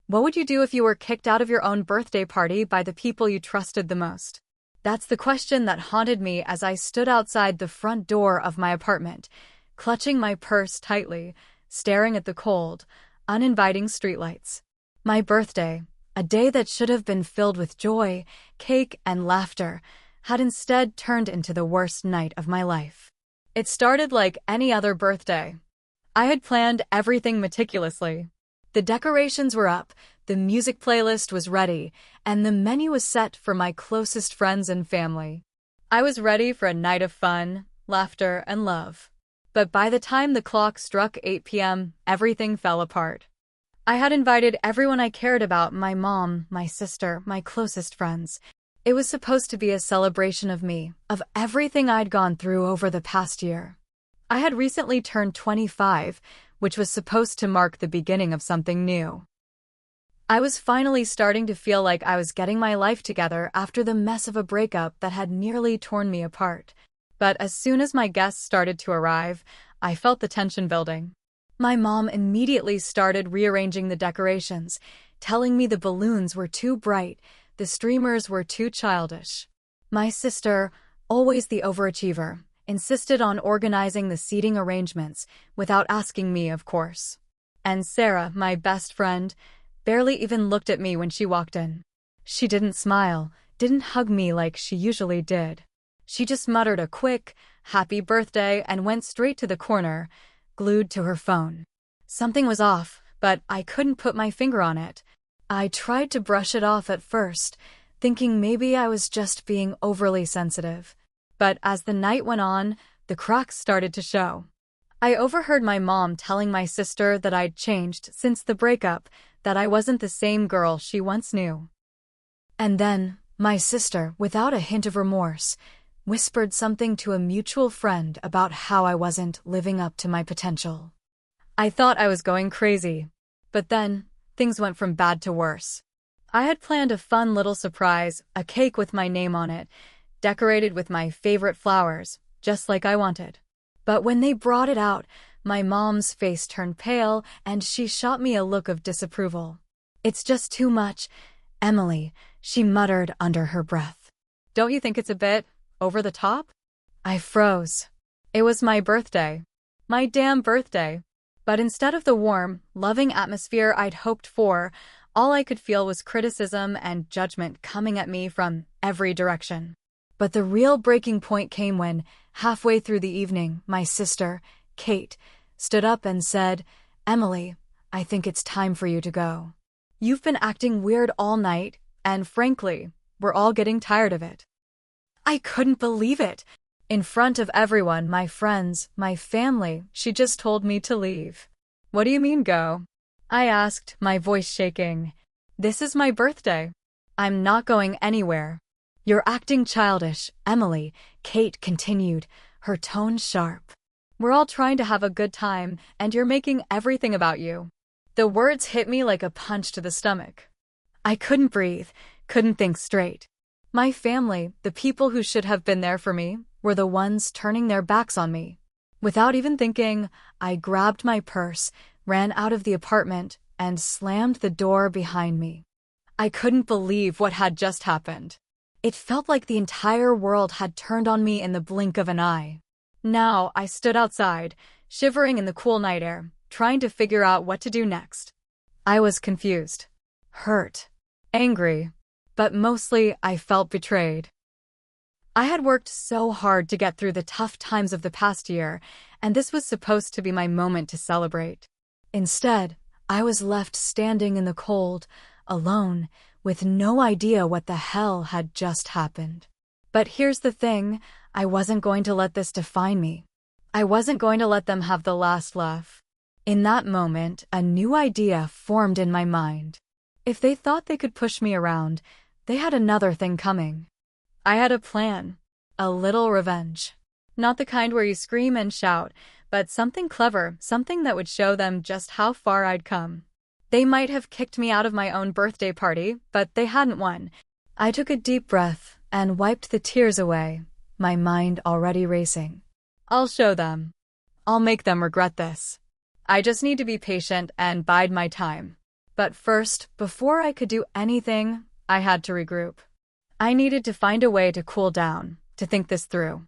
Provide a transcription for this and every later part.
What would you do if you were kicked out of your own birthday party by the people you trusted the most? That's the question that haunted me as I stood outside the front door of my apartment, clutching my purse tightly, staring at the cold, uninviting streetlights. My birthday, a day that should have been filled with joy, cake, and laughter, had instead turned into the worst night of my life. It started like any other birthday. I had planned everything meticulously. The decorations were up, the music playlist was ready, and the menu was set for my closest friends and family. I was ready for a night of fun, laughter, and love. But by the time the clock struck 8 p.m., everything fell apart. I had invited everyone I cared about, my mom, my sister, my closest friends. It was supposed to be a celebration of me, of everything I'd gone through over the past year. I had recently turned 25, which was supposed to mark the beginning of something new. I was finally starting to feel like I was getting my life together after the mess of a breakup that had nearly torn me apart. But as soon as my guests started to arrive, I felt the tension building. My mom immediately started rearranging the decorations, telling me the balloons were too bright, the streamers were too childish. My sister, always the overachiever, insisted on organizing the seating arrangements, without asking me, of course. And Sarah, my best friend, barely even looked at me when she walked in. She didn't smile, didn't hug me like she usually did. She just muttered a quick, "Happy birthday," and went straight to the corner, glued to her phone. Something was off, but I couldn't put my finger on it. I tried to brush it off at first, thinking maybe I was just being overly sensitive. But as the night went on, the cracks started to show. I overheard my mom telling my sister that I'd changed since the breakup, that I wasn't the same girl she once knew. And then, my sister, without a hint of remorse, whispered something to a mutual friend about how I wasn't living up to my potential. I thought I was going crazy. But then, things went from bad to worse. I had planned a fun little surprise, a cake with my name on it, decorated with my favorite flowers, just like I wanted. But when they brought it out, my mom's face turned pale and she shot me a look of disapproval. "It's just too much, Emily," she muttered under her breath. "Don't you think it's a bit over the top?" I froze. It was my birthday. My damn birthday. But instead of the warm, loving atmosphere I'd hoped for, all I could feel was criticism and judgment coming at me from every direction. But the real breaking point came when, halfway through the evening, my sister, Kate, stood up and said, "Emily, I think it's time for you to go. You've been acting weird all night, and frankly, we're all getting tired of it." I couldn't believe it. In front of everyone, my friends, my family, she just told me to leave. "What do you mean go?" I asked, my voice shaking. "This is my birthday. I'm not going anywhere." "You're acting childish, Emily," Kate continued, her tone sharp. "We're all trying to have a good time, and you're making everything about you." The words hit me like a punch to the stomach. I couldn't breathe, couldn't think straight. My family, the people who should have been there for me, were the ones turning their backs on me. Without even thinking, I grabbed my purse, ran out of the apartment, and slammed the door behind me. I couldn't believe what had just happened. It felt like the entire world had turned on me in the blink of an eye. Now I stood outside, shivering in the cool night air, trying to figure out what to do next. I was confused, hurt, angry, but mostly I felt betrayed. I had worked so hard to get through the tough times of the past year, and this was supposed to be my moment to celebrate. Instead, I was left standing in the cold, alone, with no idea what the hell had just happened. But here's the thing, I wasn't going to let this define me. I wasn't going to let them have the last laugh. In that moment, a new idea formed in my mind. If they thought they could push me around, they had another thing coming. I had a plan. A little revenge. Not the kind where you scream and shout, but something clever, something that would show them just how far I'd come. They might have kicked me out of my own birthday party, but they hadn't won. I took a deep breath and wiped the tears away, my mind already racing. I'll show them. I'll make them regret this. I just need to be patient and bide my time. But first, before I could do anything, I had to regroup. I needed to find a way to cool down, to think this through.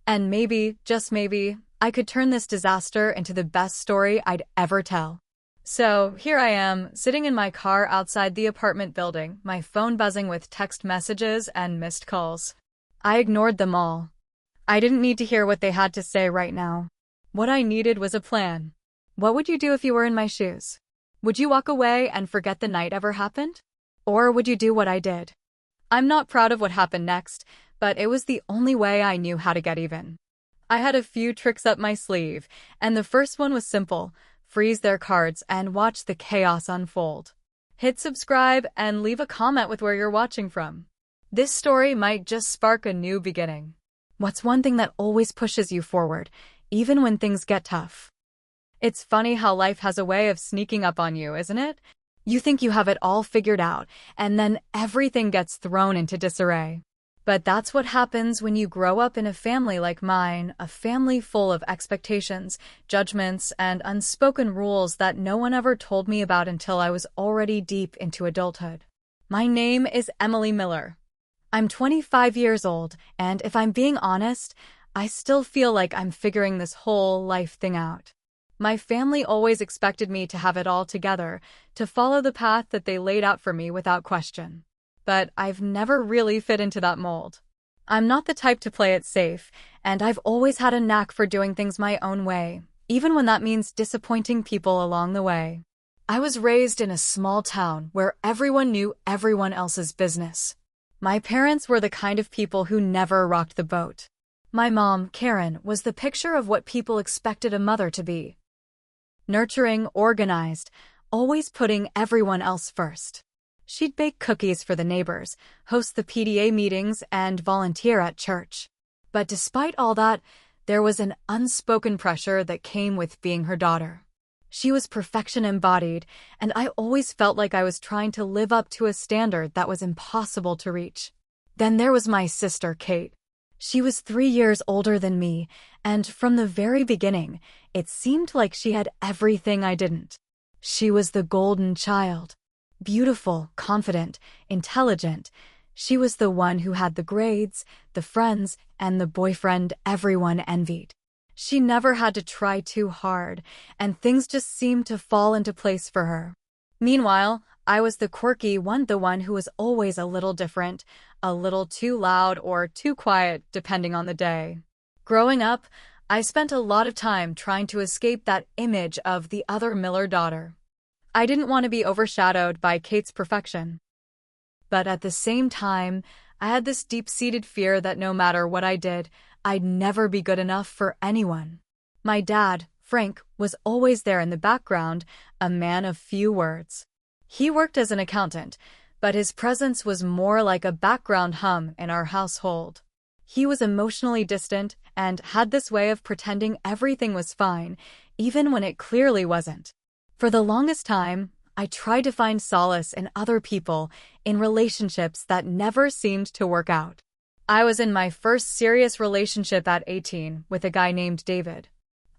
And maybe, just maybe, I could turn this disaster into the best story I'd ever tell. So, here I am, sitting in my car outside the apartment building, my phone buzzing with text messages and missed calls. I ignored them all. I didn't need to hear what they had to say right now. What I needed was a plan. What would you do if you were in my shoes? Would you walk away and forget the night ever happened? Or would you do what I did? I'm not proud of what happened next, but it was the only way I knew how to get even. I had a few tricks up my sleeve, and the first one was simple: freeze their cards and watch the chaos unfold. Hit subscribe and leave a comment with where you're watching from. This story might just spark a new beginning. What's one thing that always pushes you forward, even when things get tough? It's funny how life has a way of sneaking up on you, isn't it? You think you have it all figured out, and then everything gets thrown into disarray. But that's what happens when you grow up in a family like mine, a family full of expectations, judgments, and unspoken rules that no one ever told me about until I was already deep into adulthood. My name is Emily Miller. I'm 25 years old, and if I'm being honest, I still feel like I'm figuring this whole life thing out. My family always expected me to have it all together, to follow the path that they laid out for me without question. But I've never really fit into that mold. I'm not the type to play it safe, and I've always had a knack for doing things my own way, even when that means disappointing people along the way. I was raised in a small town where everyone knew everyone else's business. My parents were the kind of people who never rocked the boat. My mom, Karen, was the picture of what people expected a mother to be. Nurturing, organized, always putting everyone else first. She'd bake cookies for the neighbors, host the PTA meetings, and volunteer at church. But despite all that, there was an unspoken pressure that came with being her daughter. She was perfection embodied, and I always felt like I was trying to live up to a standard that was impossible to reach. Then there was my sister, Kate. She was 3 years older than me, and from the very beginning, it seemed like she had everything I didn't. She was the golden child. Beautiful, confident, intelligent. She was the one who had the grades, the friends, and the boyfriend everyone envied. She never had to try too hard, and things just seemed to fall into place for her. Meanwhile, I was the quirky one, the one who was always a little different, a little too loud or too quiet, depending on the day. Growing up, I spent a lot of time trying to escape that image of the other Miller daughter. I didn't want to be overshadowed by Kate's perfection. But at the same time, I had this deep-seated fear that no matter what I did, I'd never be good enough for anyone. My dad, Frank, was always there in the background, a man of few words. He worked as an accountant, but his presence was more like a background hum in our household. He was emotionally distant and had this way of pretending everything was fine, even when it clearly wasn't. For the longest time, I tried to find solace in other people, in relationships that never seemed to work out. I was in my first serious relationship at 18 with a guy named David.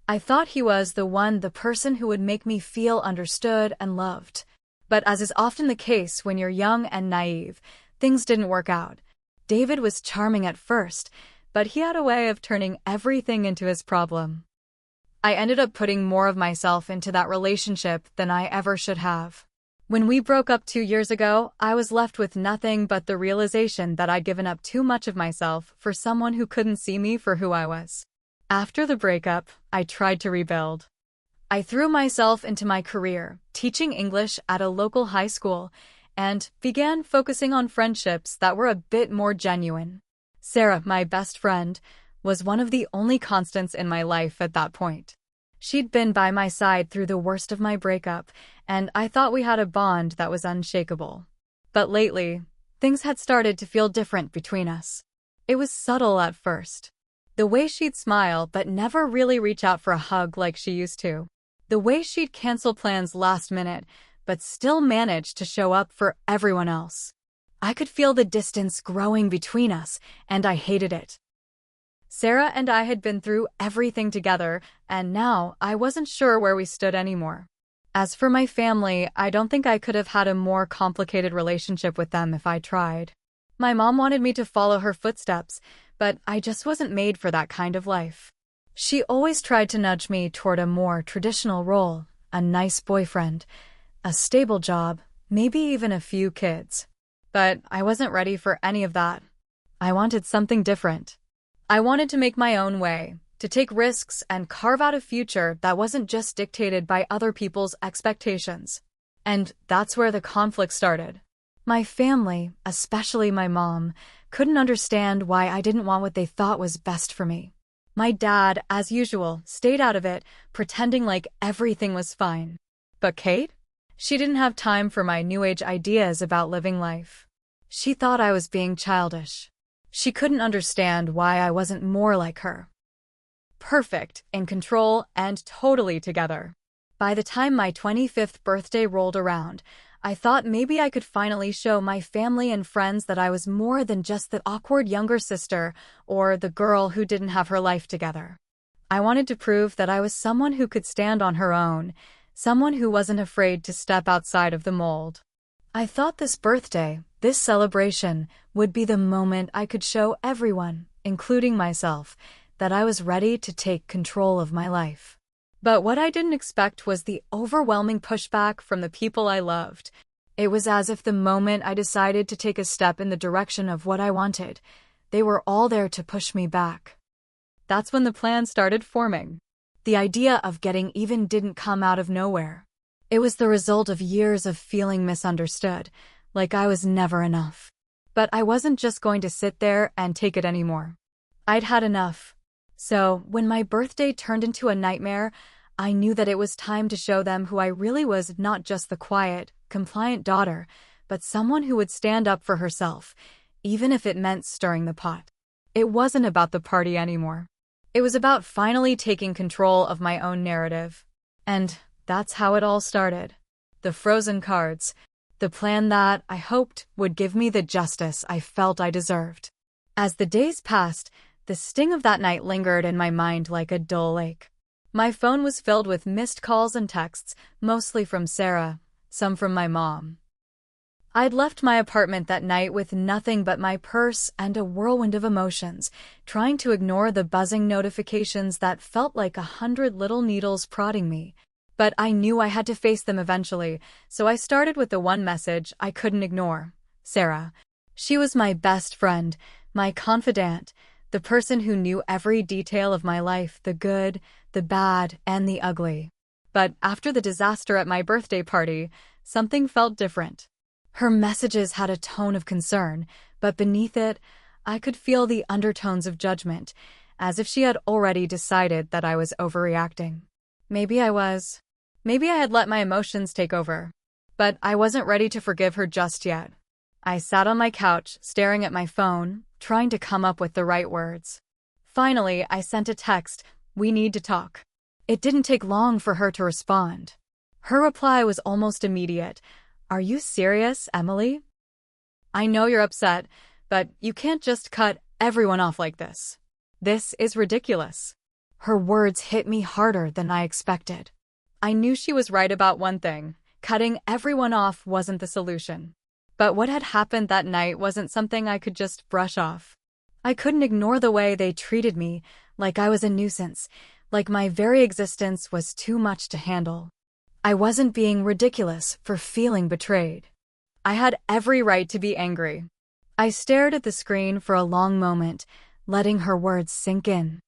I thought he was the person who would make me feel understood and loved. But as is often the case when you're young and naive, things didn't work out. David was charming at first, but he had a way of turning everything into his problem. I ended up putting more of myself into that relationship than I ever should have. When we broke up 2 years ago, I was left with nothing but the realization that I'd given up too much of myself for someone who couldn't see me for who I was. After the breakup, I tried to rebuild. I threw myself into my career, teaching English at a local high school, and began focusing on friendships that were a bit more genuine. Sarah, my best friend, was one of the only constants in my life at that point. She'd been by my side through the worst of my breakup, and I thought we had a bond that was unshakable. But lately, things had started to feel different between us. It was subtle at first. The way she'd smile but never really reach out for a hug like she used to. The way she'd cancel plans last minute, but still manage to show up for everyone else. I could feel the distance growing between us, and I hated it. Sarah and I had been through everything together, and now I wasn't sure where we stood anymore. As for my family, I don't think I could have had a more complicated relationship with them if I tried. My mom wanted me to follow her footsteps, but I just wasn't made for that kind of life. She always tried to nudge me toward a more traditional role, a nice boyfriend, a stable job, maybe even a few kids. But I wasn't ready for any of that. I wanted something different. I wanted to make my own way, to take risks and carve out a future that wasn't just dictated by other people's expectations. And that's where the conflict started. My family, especially my mom, couldn't understand why I didn't want what they thought was best for me. My dad, as usual, stayed out of it, pretending like everything was fine. But Kate? She didn't have time for my new age ideas about living life. She thought I was being childish. She couldn't understand why I wasn't more like her. Perfect, in control, and totally together. By the time my 25th birthday rolled around, I thought maybe I could finally show my family and friends that I was more than just the awkward younger sister or the girl who didn't have her life together. I wanted to prove that I was someone who could stand on her own, someone who wasn't afraid to step outside of the mold. I thought this birthday, this celebration, would be the moment I could show everyone, including myself, that I was ready to take control of my life. But what I didn't expect was the overwhelming pushback from the people I loved. It was as if the moment I decided to take a step in the direction of what I wanted, they were all there to push me back. That's when the plan started forming. The idea of getting even didn't come out of nowhere. It was the result of years of feeling misunderstood, like I was never enough. But I wasn't just going to sit there and take it anymore. I'd had enough. So, when my birthday turned into a nightmare, I knew that it was time to show them who I really was, not just the quiet, compliant daughter, but someone who would stand up for herself, even if it meant stirring the pot. It wasn't about the party anymore. It was about finally taking control of my own narrative. And that's how it all started. The frozen cards. The plan that, I hoped, would give me the justice I felt I deserved. As the days passed, the sting of that night lingered in my mind like a dull ache. My phone was filled with missed calls and texts, mostly from Sarah, some from my mom. I'd left my apartment that night with nothing but my purse and a whirlwind of emotions, trying to ignore the buzzing notifications that felt like 100 little needles prodding me. But I knew I had to face them eventually, so I started with the one message I couldn't ignore. Sarah. She was my best friend, my confidant, the person who knew every detail of my life, the good, the bad, and the ugly. But after the disaster at my birthday party, something felt different. Her messages had a tone of concern, but beneath it, I could feel the undertones of judgment, as if she had already decided that I was overreacting. Maybe I was. Maybe I had let my emotions take over. But I wasn't ready to forgive her just yet. I sat on my couch, staring at my phone, trying to come up with the right words. Finally, I sent a text, "We need to talk." It didn't take long for her to respond. Her reply was almost immediate. "Are you serious, Emily? I know you're upset, but you can't just cut everyone off like this. This is ridiculous." Her words hit me harder than I expected. I knew she was right about one thing. Cutting everyone off wasn't the solution. But what had happened that night wasn't something I could just brush off. I couldn't ignore the way they treated me, like I was a nuisance, like my very existence was too much to handle. I wasn't being ridiculous for feeling betrayed. I had every right to be angry. I stared at the screen for a long moment, letting her words sink in.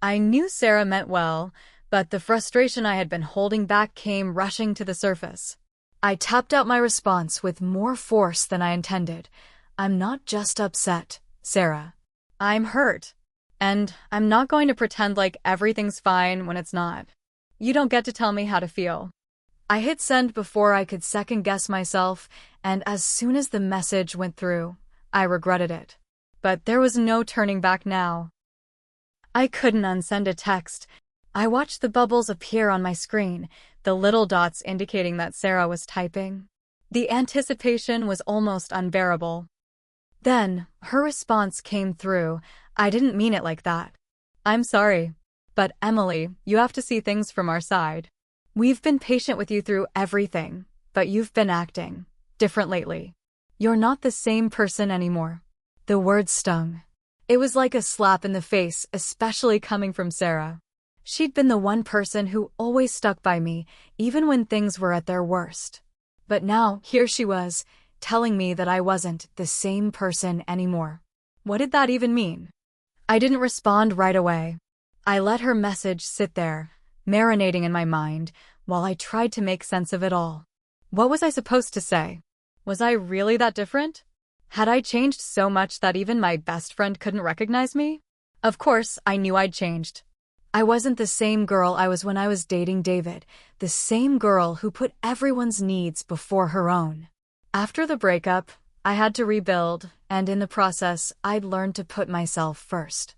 I knew Sarah meant well, but the frustration I had been holding back came rushing to the surface. I tapped out my response with more force than I intended. "I'm not just upset, Sarah. I'm hurt. And I'm not going to pretend like everything's fine when it's not. You don't get to tell me how to feel." I hit send before I could second-guess myself, and as soon as the message went through, I regretted it. But there was no turning back now. I couldn't unsend a text. I watched the bubbles appear on my screen, the little dots indicating that Sarah was typing. The anticipation was almost unbearable. Then, her response came through. "I didn't mean it like that. I'm sorry. But Emily, you have to see things from our side. We've been patient with you through everything, but you've been acting different lately. You're not the same person anymore." The words stung. It was like a slap in the face, especially coming from Sarah. She'd been the one person who always stuck by me, even when things were at their worst. But now, here she was, telling me that I wasn't the same person anymore. What did that even mean? I didn't respond right away. I let her message sit there, marinating in my mind, while I tried to make sense of it all. What was I supposed to say? Was I really that different? Had I changed so much that even my best friend couldn't recognize me? Of course, I knew I'd changed. I wasn't the same girl I was when I was dating David, the same girl who put everyone's needs before her own. After the breakup, I had to rebuild, and in the process, I'd learned to put myself first.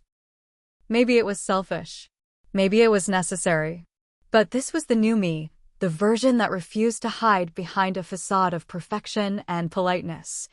Maybe it was selfish. Maybe it was necessary. But this was the new me, the version that refused to hide behind a facade of perfection and politeness.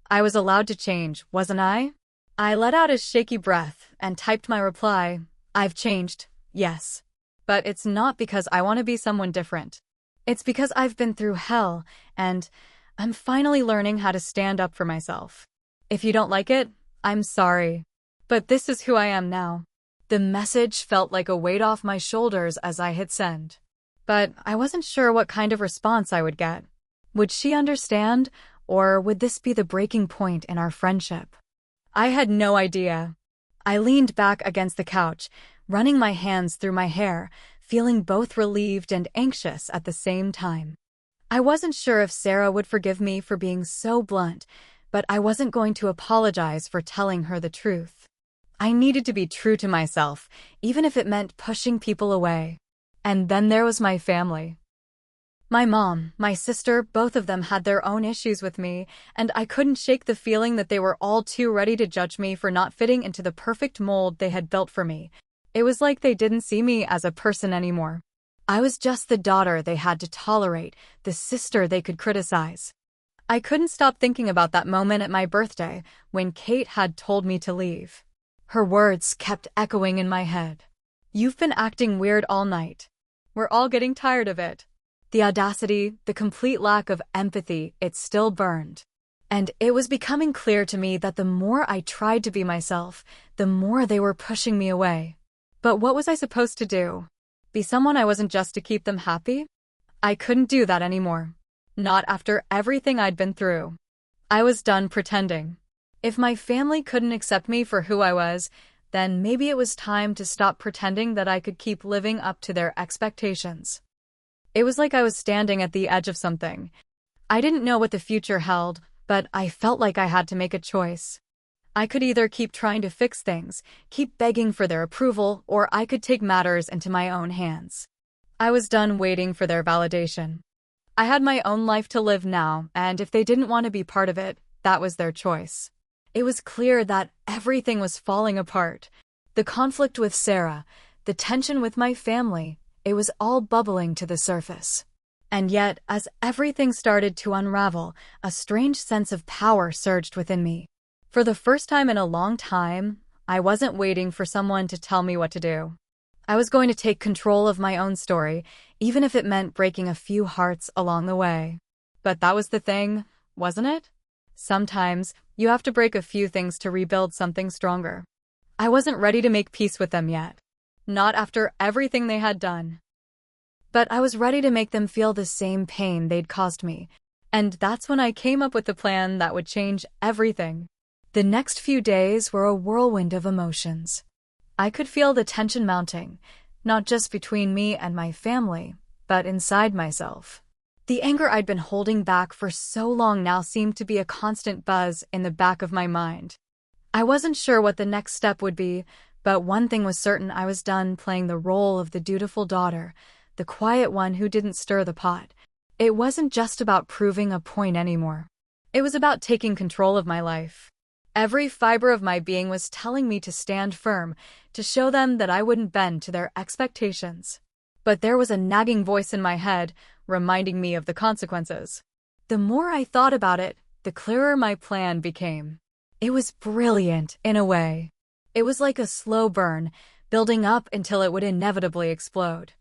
I was allowed to change, wasn't I? I let out a shaky breath and typed my reply. I've changed, yes. But it's not because I want to be someone different. It's because I've been through hell, and I'm finally learning how to stand up for myself. If you don't like it, I'm sorry. But this is who I am now. The message felt like a weight off my shoulders as I hit send. But I wasn't sure what kind of response I would get. Would she understand, or would this be the breaking point in our friendship? I had no idea. I leaned back against the couch, running my hands through my hair, feeling both relieved and anxious at the same time. I wasn't sure if Sarah would forgive me for being so blunt, but I wasn't going to apologize for telling her the truth. I needed to be true to myself, even if it meant pushing people away. And then there was my family. My mom, my sister, both of them had their own issues with me, and I couldn't shake the feeling that they were all too ready to judge me for not fitting into the perfect mold they had built for me. It was like they didn't see me as a person anymore. I was just the daughter they had to tolerate, the sister they could criticize. I couldn't stop thinking about that moment at my birthday when Kate had told me to leave. Her words kept echoing in my head. "You've been acting weird all night. We're all getting tired of it." The audacity, the complete lack of empathy, it still burned. And it was becoming clear to me that the more I tried to be myself, the more they were pushing me away. But what was I supposed to do? Be someone I wasn't just to keep them happy? I couldn't do that anymore. Not after everything I'd been through. I was done pretending. If my family couldn't accept me for who I was, then maybe it was time to stop pretending that I could keep living up to their expectations. It was like I was standing at the edge of something. I didn't know what the future held, but I felt like I had to make a choice. I could either keep trying to fix things, keep begging for their approval, or I could take matters into my own hands. I was done waiting for their validation. I had my own life to live now, and if they didn't want to be part of it, that was their choice. It was clear that everything was falling apart. The conflict with Sarah, the tension with my family, it was all bubbling to the surface. And yet, as everything started to unravel, a strange sense of power surged within me. For the first time in a long time, I wasn't waiting for someone to tell me what to do. I was going to take control of my own story, even if it meant breaking a few hearts along the way. But that was the thing, wasn't it? Sometimes, you have to break a few things to rebuild something stronger. I wasn't ready to make peace with them yet. Not after everything they had done. But I was ready to make them feel the same pain they'd caused me. And that's when I came up with the plan that would change everything. The next few days were a whirlwind of emotions. I could feel the tension mounting, not just between me and my family, but inside myself. The anger I'd been holding back for so long now seemed to be a constant buzz in the back of my mind. I wasn't sure what the next step would be, but one thing was certain: I was done playing the role of the dutiful daughter, the quiet one who didn't stir the pot. It wasn't just about proving a point anymore. It was about taking control of my life. Every fiber of my being was telling me to stand firm, to show them that I wouldn't bend to their expectations. But there was a nagging voice in my head, reminding me of the consequences. The more I thought about it, the clearer my plan became. It was brilliant, in a way. It was like a slow burn, building up until it would inevitably explode.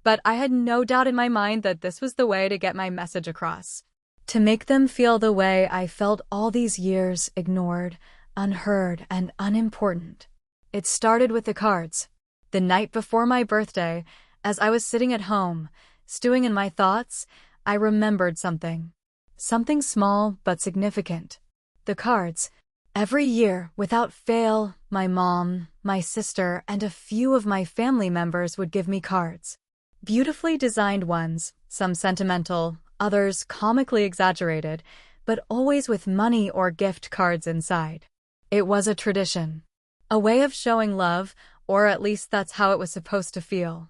But I had no doubt in my mind that this was the way to get my message across. To make them feel the way I felt all these years, ignored, unheard, and unimportant. It started with the cards. The night before my birthday, as I was sitting at home, stewing in my thoughts, I remembered something. Something small but significant. The cards. Every year, without fail, my mom, my sister, and a few of my family members would give me cards. Beautifully designed ones, some sentimental, others comically exaggerated, but always with money or gift cards inside. It was a tradition. A way of showing love, or at least that's how it was supposed to feel.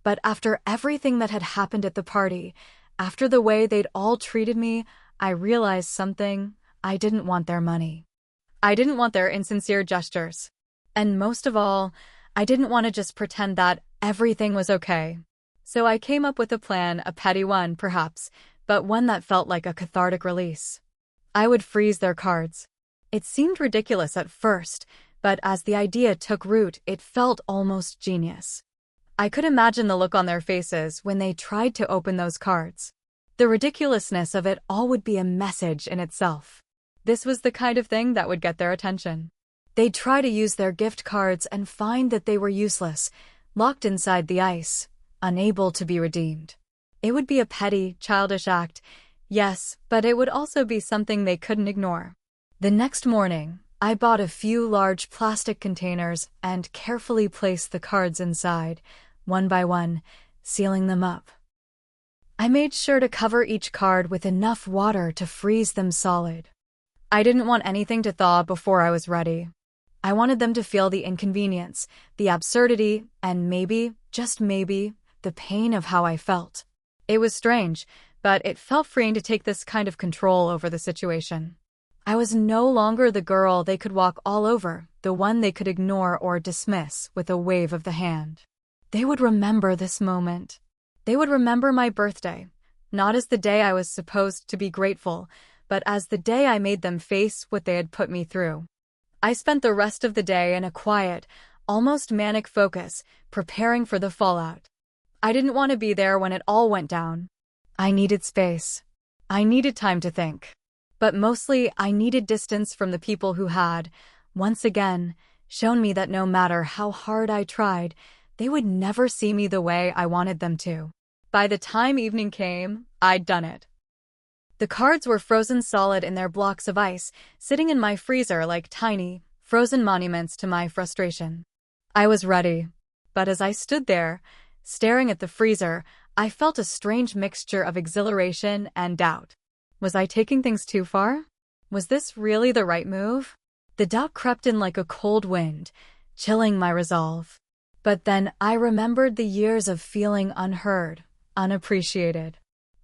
But after everything that had happened at the party, after the way they'd all treated me, I realized something. I didn't want their money. I didn't want their insincere gestures. And most of all, I didn't want to just pretend that everything was okay. So I came up with a plan, a petty one, perhaps, but one that felt like a cathartic release. I would freeze their cards. It seemed ridiculous at first, but as the idea took root, it felt almost genius. I could imagine the look on their faces when they tried to open those cards. The ridiculousness of it all would be a message in itself. This was the kind of thing that would get their attention. They'd try to use their gift cards and find that they were useless, locked inside the ice, unable to be redeemed. It would be a petty, childish act, yes, but it would also be something they couldn't ignore. The next morning, I bought a few large plastic containers and carefully placed the cards inside, one by one, sealing them up. I made sure to cover each card with enough water to freeze them solid. I didn't want anything to thaw before I was ready. I wanted them to feel the inconvenience, the absurdity, and maybe, just maybe, the pain of how I felt. It was strange, but it felt freeing to take this kind of control over the situation. I was no longer the girl they could walk all over, the one they could ignore or dismiss with a wave of the hand. They would remember this moment. They would remember my birthday, not as the day I was supposed to be grateful, but as the day I made them face what they had put me through. I spent the rest of the day in a quiet, almost manic focus, preparing for the fallout. I didn't want to be there when it all went down. I needed space. I needed time to think. But mostly, I needed distance from the people who had, once again, shown me that no matter how hard I tried, they would never see me the way I wanted them to. By the time evening came, I'd done it. The cards were frozen solid in their blocks of ice, sitting in my freezer like tiny, frozen monuments to my frustration. I was ready. But as I stood there, staring at the freezer, I felt a strange mixture of exhilaration and doubt. Was I taking things too far? Was this really the right move? The doubt crept in like a cold wind, chilling my resolve. But then I remembered the years of feeling unheard, unappreciated.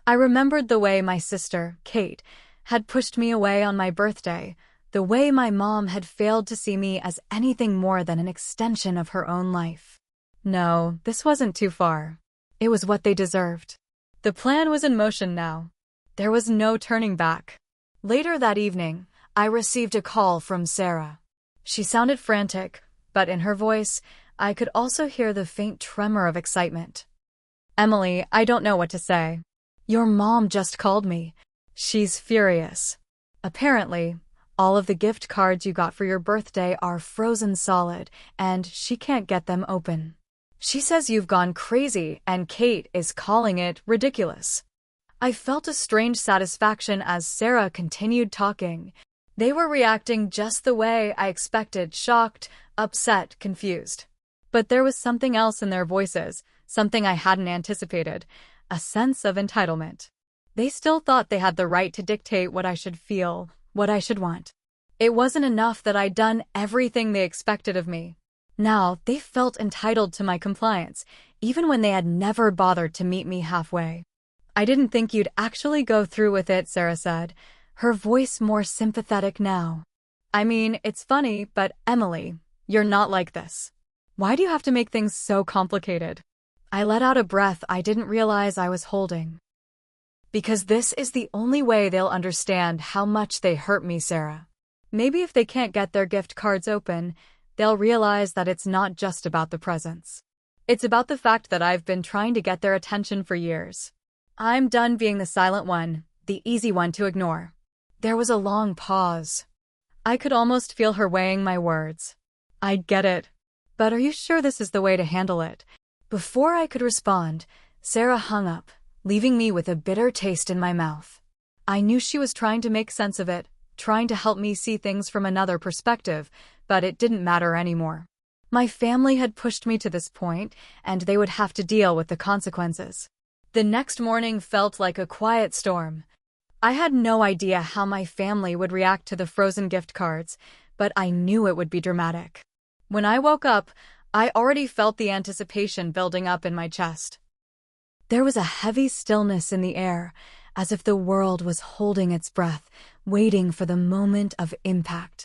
I remembered the way my sister, Kate, had pushed me away on my birthday, the way my mom had failed to see me as anything more than an extension of her own life. No, this wasn't too far. It was what they deserved. The plan was in motion now. There was no turning back. Later that evening, I received a call from Sarah. She sounded frantic, but in her voice, I could also hear the faint tremor of excitement. "Emily, I don't know what to say. Your mom just called me. She's furious. Apparently, all of the gift cards you got for your birthday are frozen solid, and she can't get them open. She says you've gone crazy, and Kate is calling it ridiculous." I felt a strange satisfaction as Sarah continued talking. They were reacting just the way I expected, shocked, upset, confused. But there was something else in their voices, something I hadn't anticipated, a sense of entitlement. They still thought they had the right to dictate what I should feel, what I should want. It wasn't enough that I'd done everything they expected of me. Now they felt entitled to my compliance, even when they had never bothered to meet me halfway. "I didn't think you'd actually go through with it," Sarah said, her voice more sympathetic now. "I mean, it's funny, but Emily, you're not like this. Why do you have to make things so complicated?" I let out a breath I didn't realize I was holding. "Because this is the only way they'll understand how much they hurt me, Sarah. Maybe if they can't get their gift cards open, they'll realize that it's not just about the presents. It's about the fact that I've been trying to get their attention for years. I'm done being the silent one, the easy one to ignore. There was a long pause. I could almost feel her weighing my words. I get it. But are you sure this is the way to handle it? Before I could respond, Sarah hung up, leaving me with a bitter taste in my mouth. I knew she was trying to make sense of it, trying to help me see things from another perspective, but it didn't matter anymore. My family had pushed me to this point, and they would have to deal with the consequences. The next morning felt like a quiet storm. I had no idea how my family would react to the frozen gift cards, but I knew it would be dramatic. When I woke up, I already felt the anticipation building up in my chest. There was a heavy stillness in the air, as if the world was holding its breath, waiting for the moment of impact.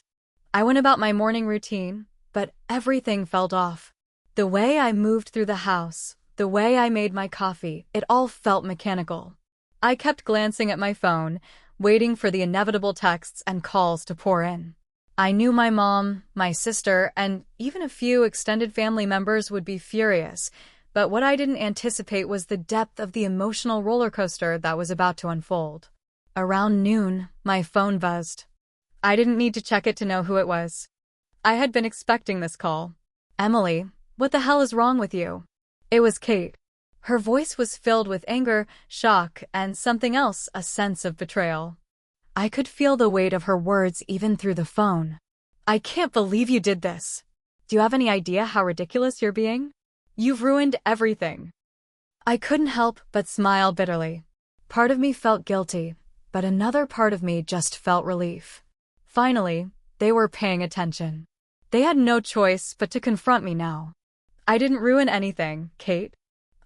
I went about my morning routine, but everything felt off. The way I moved through the house, the way I made my coffee, it all felt mechanical. I kept glancing at my phone, waiting for the inevitable texts and calls to pour in. I knew my mom, my sister, and even a few extended family members would be furious, but what I didn't anticipate was the depth of the emotional roller coaster that was about to unfold. Around noon, my phone buzzed. I didn't need to check it to know who it was. I had been expecting this call. "Emily, what the hell is wrong with you?" It was Kate. Her voice was filled with anger, shock, and something else, a sense of betrayal. I could feel the weight of her words even through the phone. "I can't believe you did this. Do you have any idea how ridiculous you're being? You've ruined everything." I couldn't help but smile bitterly. Part of me felt guilty, but another part of me just felt relief. Finally, they were paying attention. They had no choice but to confront me now. "I didn't ruin anything, Kate.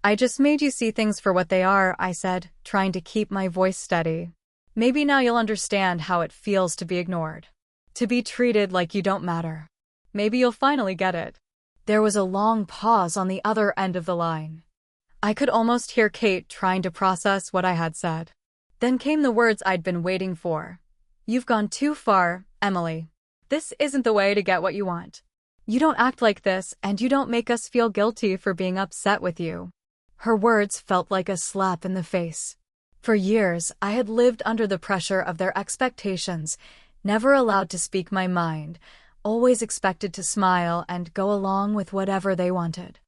I just made you see things for what they are," I said, trying to keep my voice steady. "Maybe now you'll understand how it feels to be ignored. To be treated like you don't matter. Maybe you'll finally get it." There was a long pause on the other end of the line. I could almost hear Kate trying to process what I had said. Then came the words I'd been waiting for. "You've gone too far, Emily. This isn't the way to get what you want. You don't act like this, and you don't make us feel guilty for being upset with you." Her words felt like a slap in the face. For years, I had lived under the pressure of their expectations, never allowed to speak my mind, always expected to smile and go along with whatever they wanted.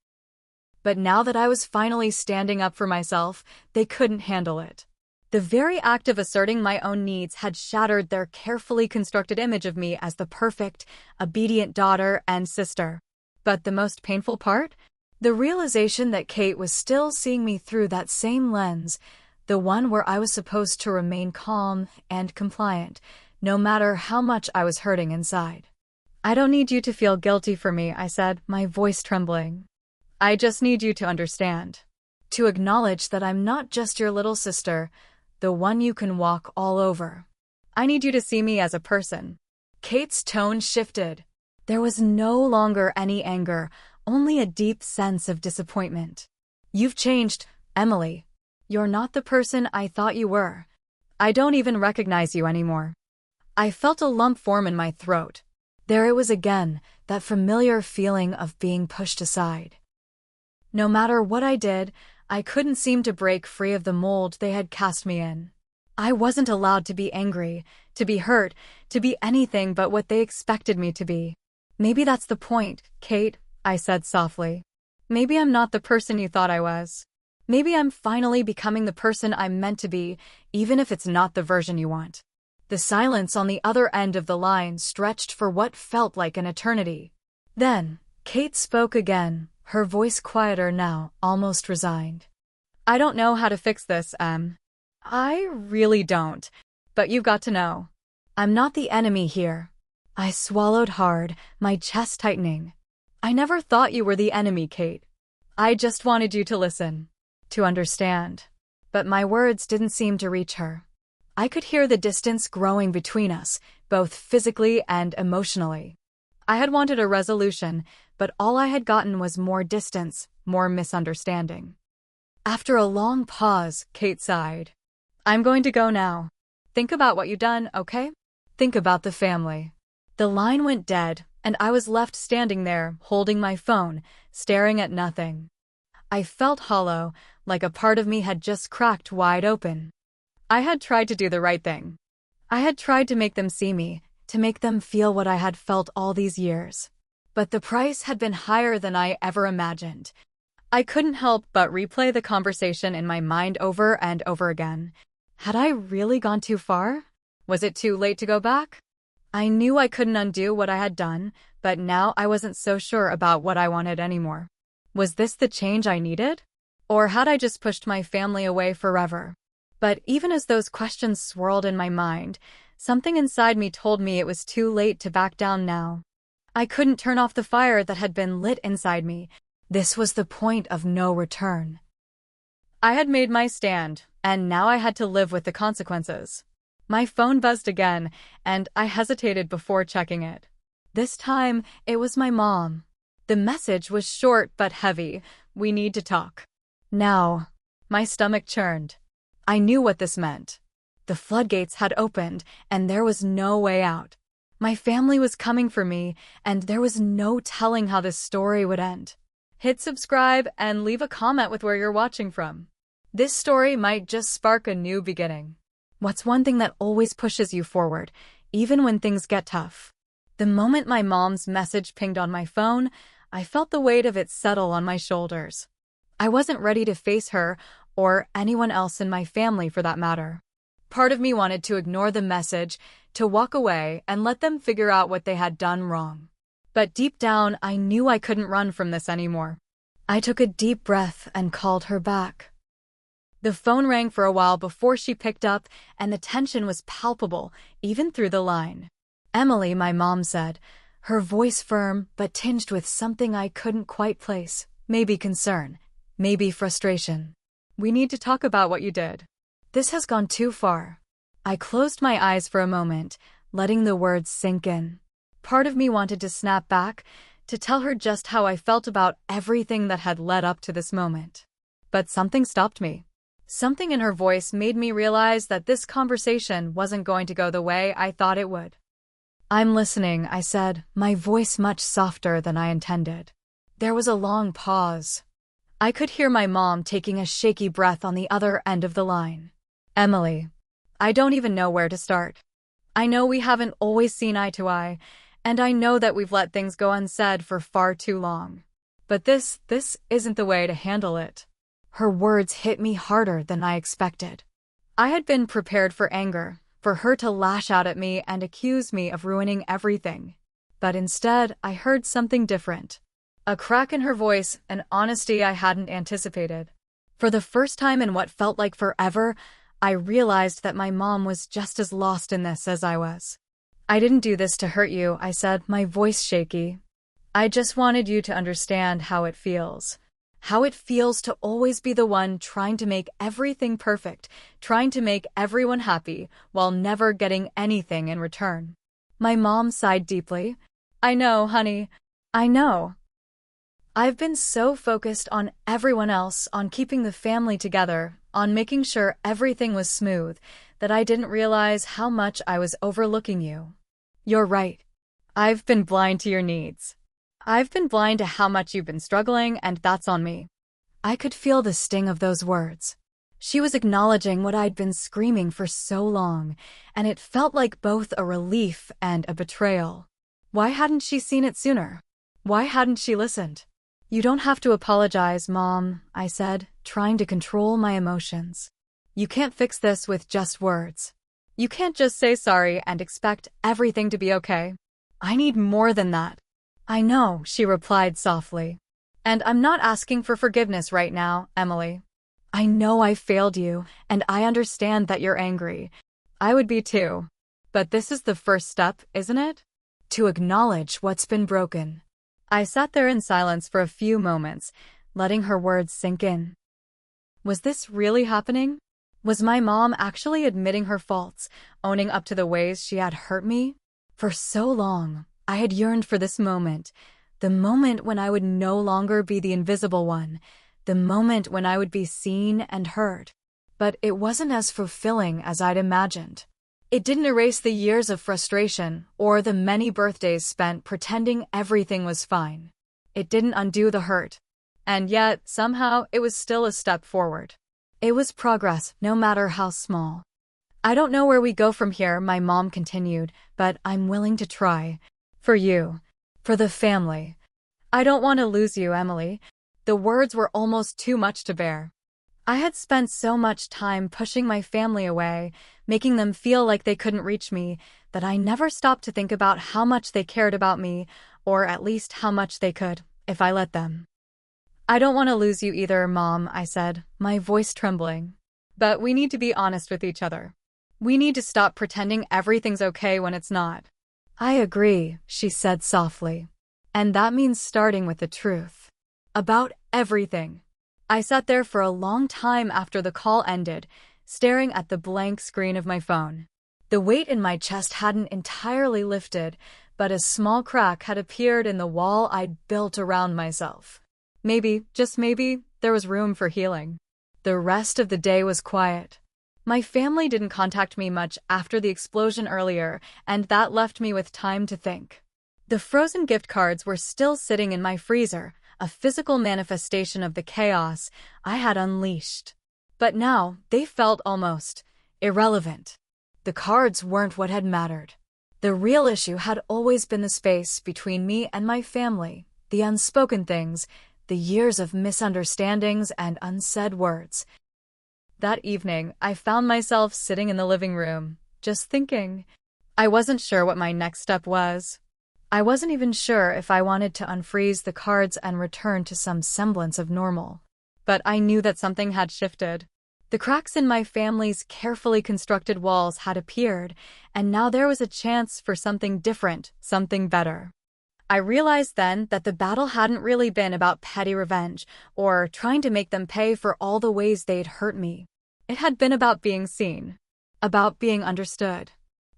But now that I was finally standing up for myself, they couldn't handle it. The very act of asserting my own needs had shattered their carefully constructed image of me as the perfect, obedient daughter and sister. But the most painful part? The realization that Kate was still seeing me through that same lens, the one where I was supposed to remain calm and compliant, no matter how much I was hurting inside. "I don't need you to feel guilty for me," I said, my voice trembling. "I just need you to understand. To acknowledge that I'm not just your little sister, the one you can walk all over. I need you to see me as a person." Kate's tone shifted. There was no longer any anger, only a deep sense of disappointment. "You've changed, Emily. You're not the person I thought you were. I don't even recognize you anymore." I felt a lump form in my throat. There it was again, that familiar feeling of being pushed aside. No matter what I did, I couldn't seem to break free of the mold they had cast me in. I wasn't allowed to be angry, to be hurt, to be anything but what they expected me to be. "Maybe that's the point, Kate," I said softly. "Maybe I'm not the person you thought I was. Maybe I'm finally becoming the person I'm meant to be, even if it's not the version you want." The silence on the other end of the line stretched for what felt like an eternity. Then, Kate spoke again, her voice quieter now, almost resigned. "I don't know how to fix this, Em. I really don't. But you've got to know. I'm not the enemy here." I swallowed hard, my chest tightening. "I never thought you were the enemy, Kate. I just wanted you to listen, to understand." But my words didn't seem to reach her. I could hear the distance growing between us, both physically and emotionally. I had wanted a resolution, but all I had gotten was more distance, more misunderstanding. After a long pause, Kate sighed. "I'm going to go now. Think about what you've done, okay? Think about the family." The line went dead, and I was left standing there, holding my phone, staring at nothing. I felt hollow, like a part of me had just cracked wide open. I had tried to do the right thing. I had tried to make them see me, to make them feel what I had felt all these years. But the price had been higher than I ever imagined. I couldn't help but replay the conversation in my mind over and over again. Had I really gone too far? Was it too late to go back? I knew I couldn't undo what I had done, but now I wasn't so sure about what I wanted anymore. Was this the change I needed? Or had I just pushed my family away forever? But even as those questions swirled in my mind, something inside me told me it was too late to back down now. I couldn't turn off the fire that had been lit inside me. This was the point of no return. I had made my stand, and now I had to live with the consequences. My phone buzzed again, and I hesitated before checking it. This time, it was my mom. The message was short but heavy. "We need to talk." Now, my stomach churned. I knew what this meant. The floodgates had opened, and there was no way out. My family was coming for me, and there was no telling how this story would end. Hit subscribe and leave a comment with where you're watching from. This story might just spark a new beginning. What's one thing that always pushes you forward, even when things get tough? The moment my mom's message pinged on my phone, I felt the weight of it settle on my shoulders. I wasn't ready to face her, or anyone else in my family for that matter. Part of me wanted to ignore the message, to walk away and let them figure out what they had done wrong. But deep down, I knew I couldn't run from this anymore. I took a deep breath and called her back. The phone rang for a while before she picked up, and the tension was palpable, even through the line. "Emily," my mom said, her voice firm but tinged with something I couldn't quite place. Maybe concern, maybe frustration. "We need to talk about what you did. This has gone too far." I closed my eyes for a moment, letting the words sink in. Part of me wanted to snap back, to tell her just how I felt about everything that had led up to this moment. But something stopped me. Something in her voice made me realize that this conversation wasn't going to go the way I thought it would. "I'm listening," I said, my voice much softer than I intended. There was a long pause. I could hear my mom taking a shaky breath on the other end of the line. "Emily, I don't even know where to start. I know we haven't always seen eye to eye, and I know that we've let things go unsaid for far too long. But this isn't the way to handle it." Her words hit me harder than I expected. I had been prepared for anger, for her to lash out at me and accuse me of ruining everything. But instead, I heard something different. A crack in her voice, an honesty I hadn't anticipated. For the first time in what felt like forever, I realized that my mom was just as lost in this as I was. "I didn't do this to hurt you," I said, my voice shaky. "I just wanted you to understand how it feels. How it feels to always be the one trying to make everything perfect, trying to make everyone happy, while never getting anything in return." My mom sighed deeply. "I know, honey. I know. I've been so focused on everyone else, on keeping the family together, on making sure everything was smooth, that I didn't realize how much I was overlooking you. You're right. I've been blind to your needs. I've been blind to how much you've been struggling, and that's on me." I could feel the sting of those words. She was acknowledging what I'd been screaming for so long, and it felt like both a relief and a betrayal. Why hadn't she seen it sooner? Why hadn't she listened? "You don't have to apologize, Mom," I said, trying to control my emotions. "You can't fix this with just words. You can't just say sorry and expect everything to be okay. I need more than that." "I know," she replied softly. "And I'm not asking for forgiveness right now, Emily. I know I failed you, and I understand that you're angry. I would be too. But this is the first step, isn't it? To acknowledge what's been broken." I sat there in silence for a few moments, letting her words sink in. Was this really happening? Was my mom actually admitting her faults, owning up to the ways she had hurt me? For so long, I had yearned for this moment, the moment when I would no longer be the invisible one, the moment when I would be seen and heard. But it wasn't as fulfilling as I'd imagined. It didn't erase the years of frustration or the many birthdays spent pretending everything was fine. It didn't undo the hurt. And yet, somehow, it was still a step forward. It was progress, no matter how small. I don't know where we go from here, my mom continued, but I'm willing to try. For you. For the family. I don't want to lose you, Emily. The words were almost too much to bear. I had spent so much time pushing my family away, making them feel like they couldn't reach me, that I never stopped to think about how much they cared about me, or at least how much they could, if I let them. I don't want to lose you either, Mom, I said, my voice trembling. But we need to be honest with each other. We need to stop pretending everything's okay when it's not. I agree, she said softly. And that means starting with the truth. About everything. I sat there for a long time after the call ended, staring at the blank screen of my phone. The weight in my chest hadn't entirely lifted, but a small crack had appeared in the wall I'd built around myself. Maybe, just maybe, there was room for healing. The rest of the day was quiet. My family didn't contact me much after the explosion earlier, and that left me with time to think. The frozen gift cards were still sitting in my freezer, a physical manifestation of the chaos I had unleashed. But now, they felt almost irrelevant. The cards weren't what had mattered. The real issue had always been the space between me and my family, the unspoken things, the years of misunderstandings and unsaid words. That evening, I found myself sitting in the living room, just thinking. I wasn't sure what my next step was. I wasn't even sure if I wanted to unfreeze the cards and return to some semblance of normal. But I knew that something had shifted. The cracks in my family's carefully constructed walls had appeared, and now there was a chance for something different, something better. I realized then that the battle hadn't really been about petty revenge or trying to make them pay for all the ways they'd hurt me. It had been about being seen, about being understood.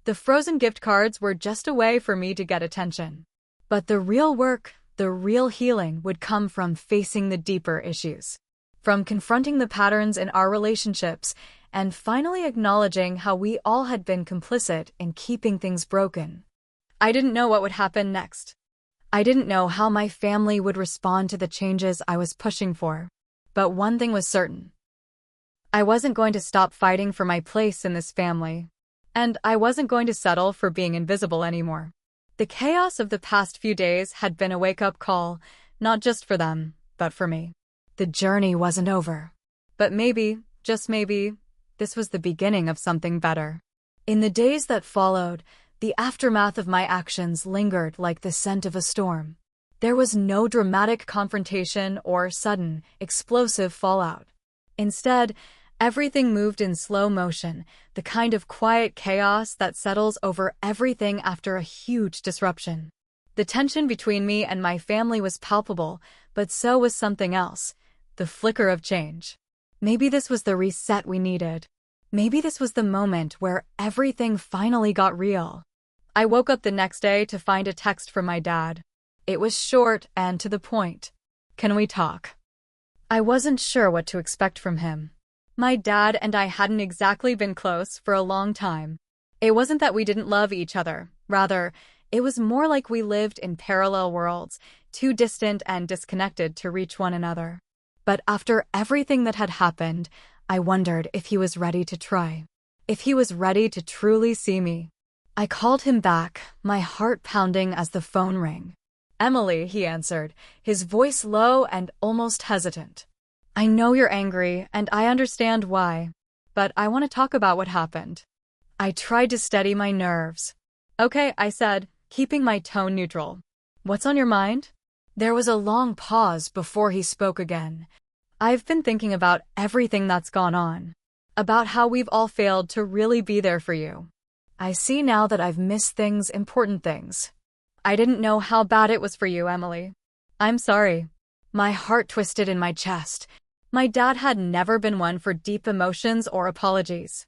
The frozen gift cards were just a way for me to get attention. But the real work, the real healing would come from facing the deeper issues. From confronting the patterns in our relationships and finally acknowledging how we all had been complicit in keeping things broken. I didn't know what would happen next. I didn't know how my family would respond to the changes I was pushing for. But one thing was certain. I wasn't going to stop fighting for my place in this family. And I wasn't going to settle for being invisible anymore. The chaos of the past few days had been a wake-up call, not just for them, but for me. The journey wasn't over. But maybe, just maybe, this was the beginning of something better. In the days that followed, the aftermath of my actions lingered like the scent of a storm. There was no dramatic confrontation or sudden, explosive fallout. Instead, everything moved in slow motion, the kind of quiet chaos that settles over everything after a huge disruption. The tension between me and my family was palpable, but so was something else, the flicker of change. Maybe this was the reset we needed. Maybe this was the moment where everything finally got real. I woke up the next day to find a text from my dad. It was short and to the point. Can we talk? I wasn't sure what to expect from him. My dad and I hadn't exactly been close for a long time. It wasn't that we didn't love each other. Rather, it was more like we lived in parallel worlds, too distant and disconnected to reach one another. But after everything that had happened, I wondered if he was ready to try. If he was ready to truly see me. I called him back, my heart pounding as the phone rang. "Emily," he answered, his voice low and almost hesitant. "I know you're angry, and I understand why. But I want to talk about what happened." I tried to steady my nerves. "Okay," I said, keeping my tone neutral. "What's on your mind?" There was a long pause before he spoke again. "I've been thinking about everything that's gone on. About how we've all failed to really be there for you. I see now that I've missed things, important things. I didn't know how bad it was for you, Emily. I'm sorry." My heart twisted in my chest. My dad had never been one for deep emotions or apologies.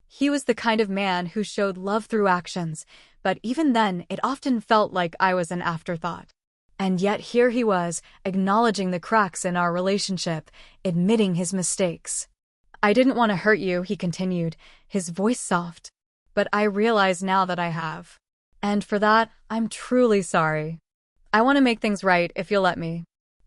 He was the kind of man who showed love through actions, but even then it often felt like I was an afterthought. And yet here he was, acknowledging the cracks in our relationship, admitting his mistakes. "I didn't want to hurt you," he continued, his voice soft. "But I realize now that I have. And for that, I'm truly sorry. I want to make things right if you'll let me."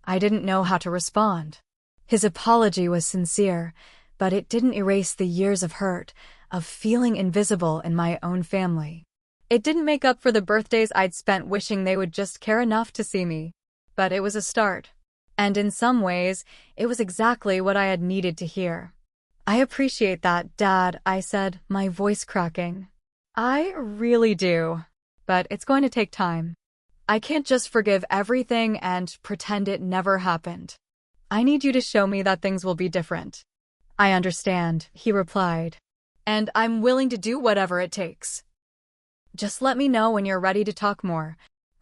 I didn't know how to respond. His apology was sincere, but it didn't erase the years of hurt, of feeling invisible in my own family. It didn't make up for the birthdays I'd spent wishing they would just care enough to see me. But it was a start. And in some ways, it was exactly what I had needed to hear. I appreciate that, Dad, I said, my voice cracking. I really do. But it's going to take time. I can't just forgive everything and pretend it never happened. I need you to show me that things will be different. I understand, he replied. And I'm willing to do whatever it takes. Just let me know when you're ready to talk more.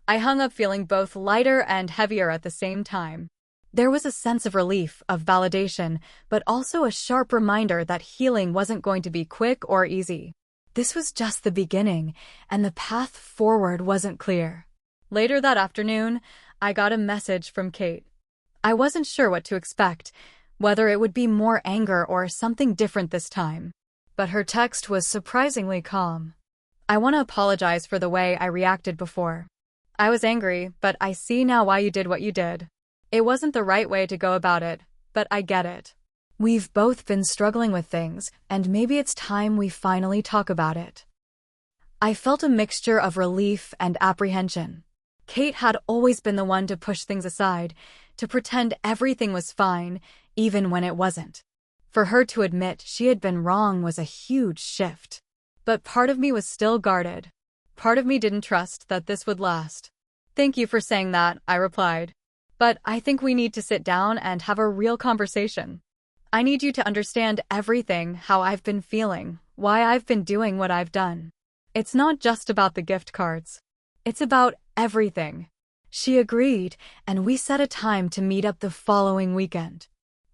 I hung up feeling both lighter and heavier at the same time. There was a sense of relief, of validation, but also a sharp reminder that healing wasn't going to be quick or easy. This was just the beginning, and the path forward wasn't clear. Later that afternoon, I got a message from Kate. I wasn't sure what to expect, whether it would be more anger or something different this time. But her text was surprisingly calm. I want to apologize for the way I reacted before. I was angry, but I see now why you did what you did. It wasn't the right way to go about it, but I get it. We've both been struggling with things, and maybe it's time we finally talk about it. I felt a mixture of relief and apprehension. Kate had always been the one to push things aside, to pretend everything was fine, even when it wasn't. For her to admit she had been wrong was a huge shift. But part of me was still guarded. Part of me didn't trust that this would last. Thank you for saying that, I replied. But I think we need to sit down and have a real conversation. I need you to understand everything, how I've been feeling, why I've been doing what I've done. It's not just about the gift cards. It's about everything. She agreed, and we set a time to meet up the following weekend.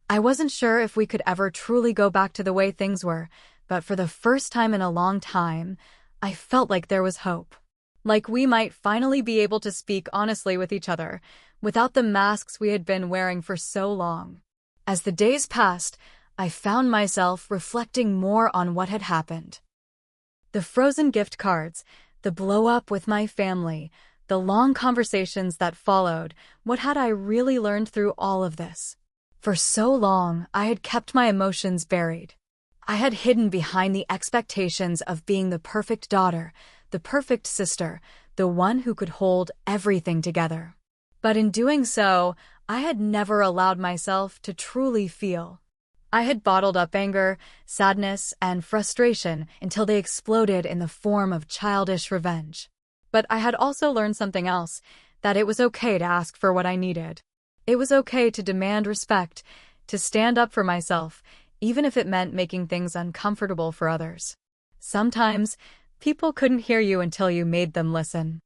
I wasn't sure if we could ever truly go back to the way things were, but for the first time in a long time, I felt like there was hope. Like we might finally be able to speak honestly with each other, without the masks we had been wearing for so long. As the days passed, I found myself reflecting more on what had happened. The frozen gift cards, the blow-up with my family, the long conversations that followed, what had I really learned through all of this? For so long, I had kept my emotions buried. I had hidden behind the expectations of being the perfect daughter, the perfect sister, the one who could hold everything together. But in doing so, I had never allowed myself to truly feel. I had bottled up anger, sadness, and frustration until they exploded in the form of childish revenge. But I had also learned something else, that it was okay to ask for what I needed. It was okay to demand respect, to stand up for myself, even if it meant making things uncomfortable for others. Sometimes, people couldn't hear you until you made them listen.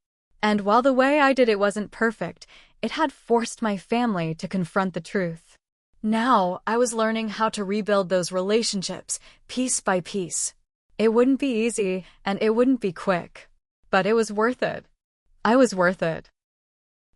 And while the way I did it wasn't perfect, it had forced my family to confront the truth. Now, I was learning how to rebuild those relationships, piece by piece. It wouldn't be easy, and it wouldn't be quick. But it was worth it. I was worth it.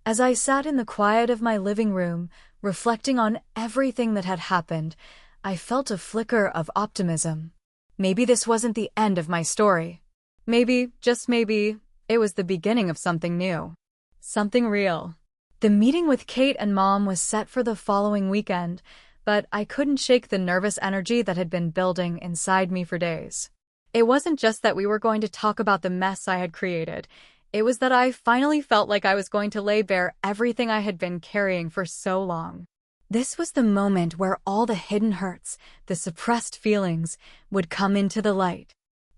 As I sat in the quiet of my living room, reflecting on everything that had happened, I felt a flicker of optimism. Maybe this wasn't the end of my story. Maybe, just maybe, it was the beginning of something new. Something real. The meeting with Kate and Mom was set for the following weekend, but I couldn't shake the nervous energy that had been building inside me for days. It wasn't just that we were going to talk about the mess I had created. It was that I finally felt like I was going to lay bare everything I had been carrying for so long. This was the moment where all the hidden hurts, the suppressed feelings, would come into the light.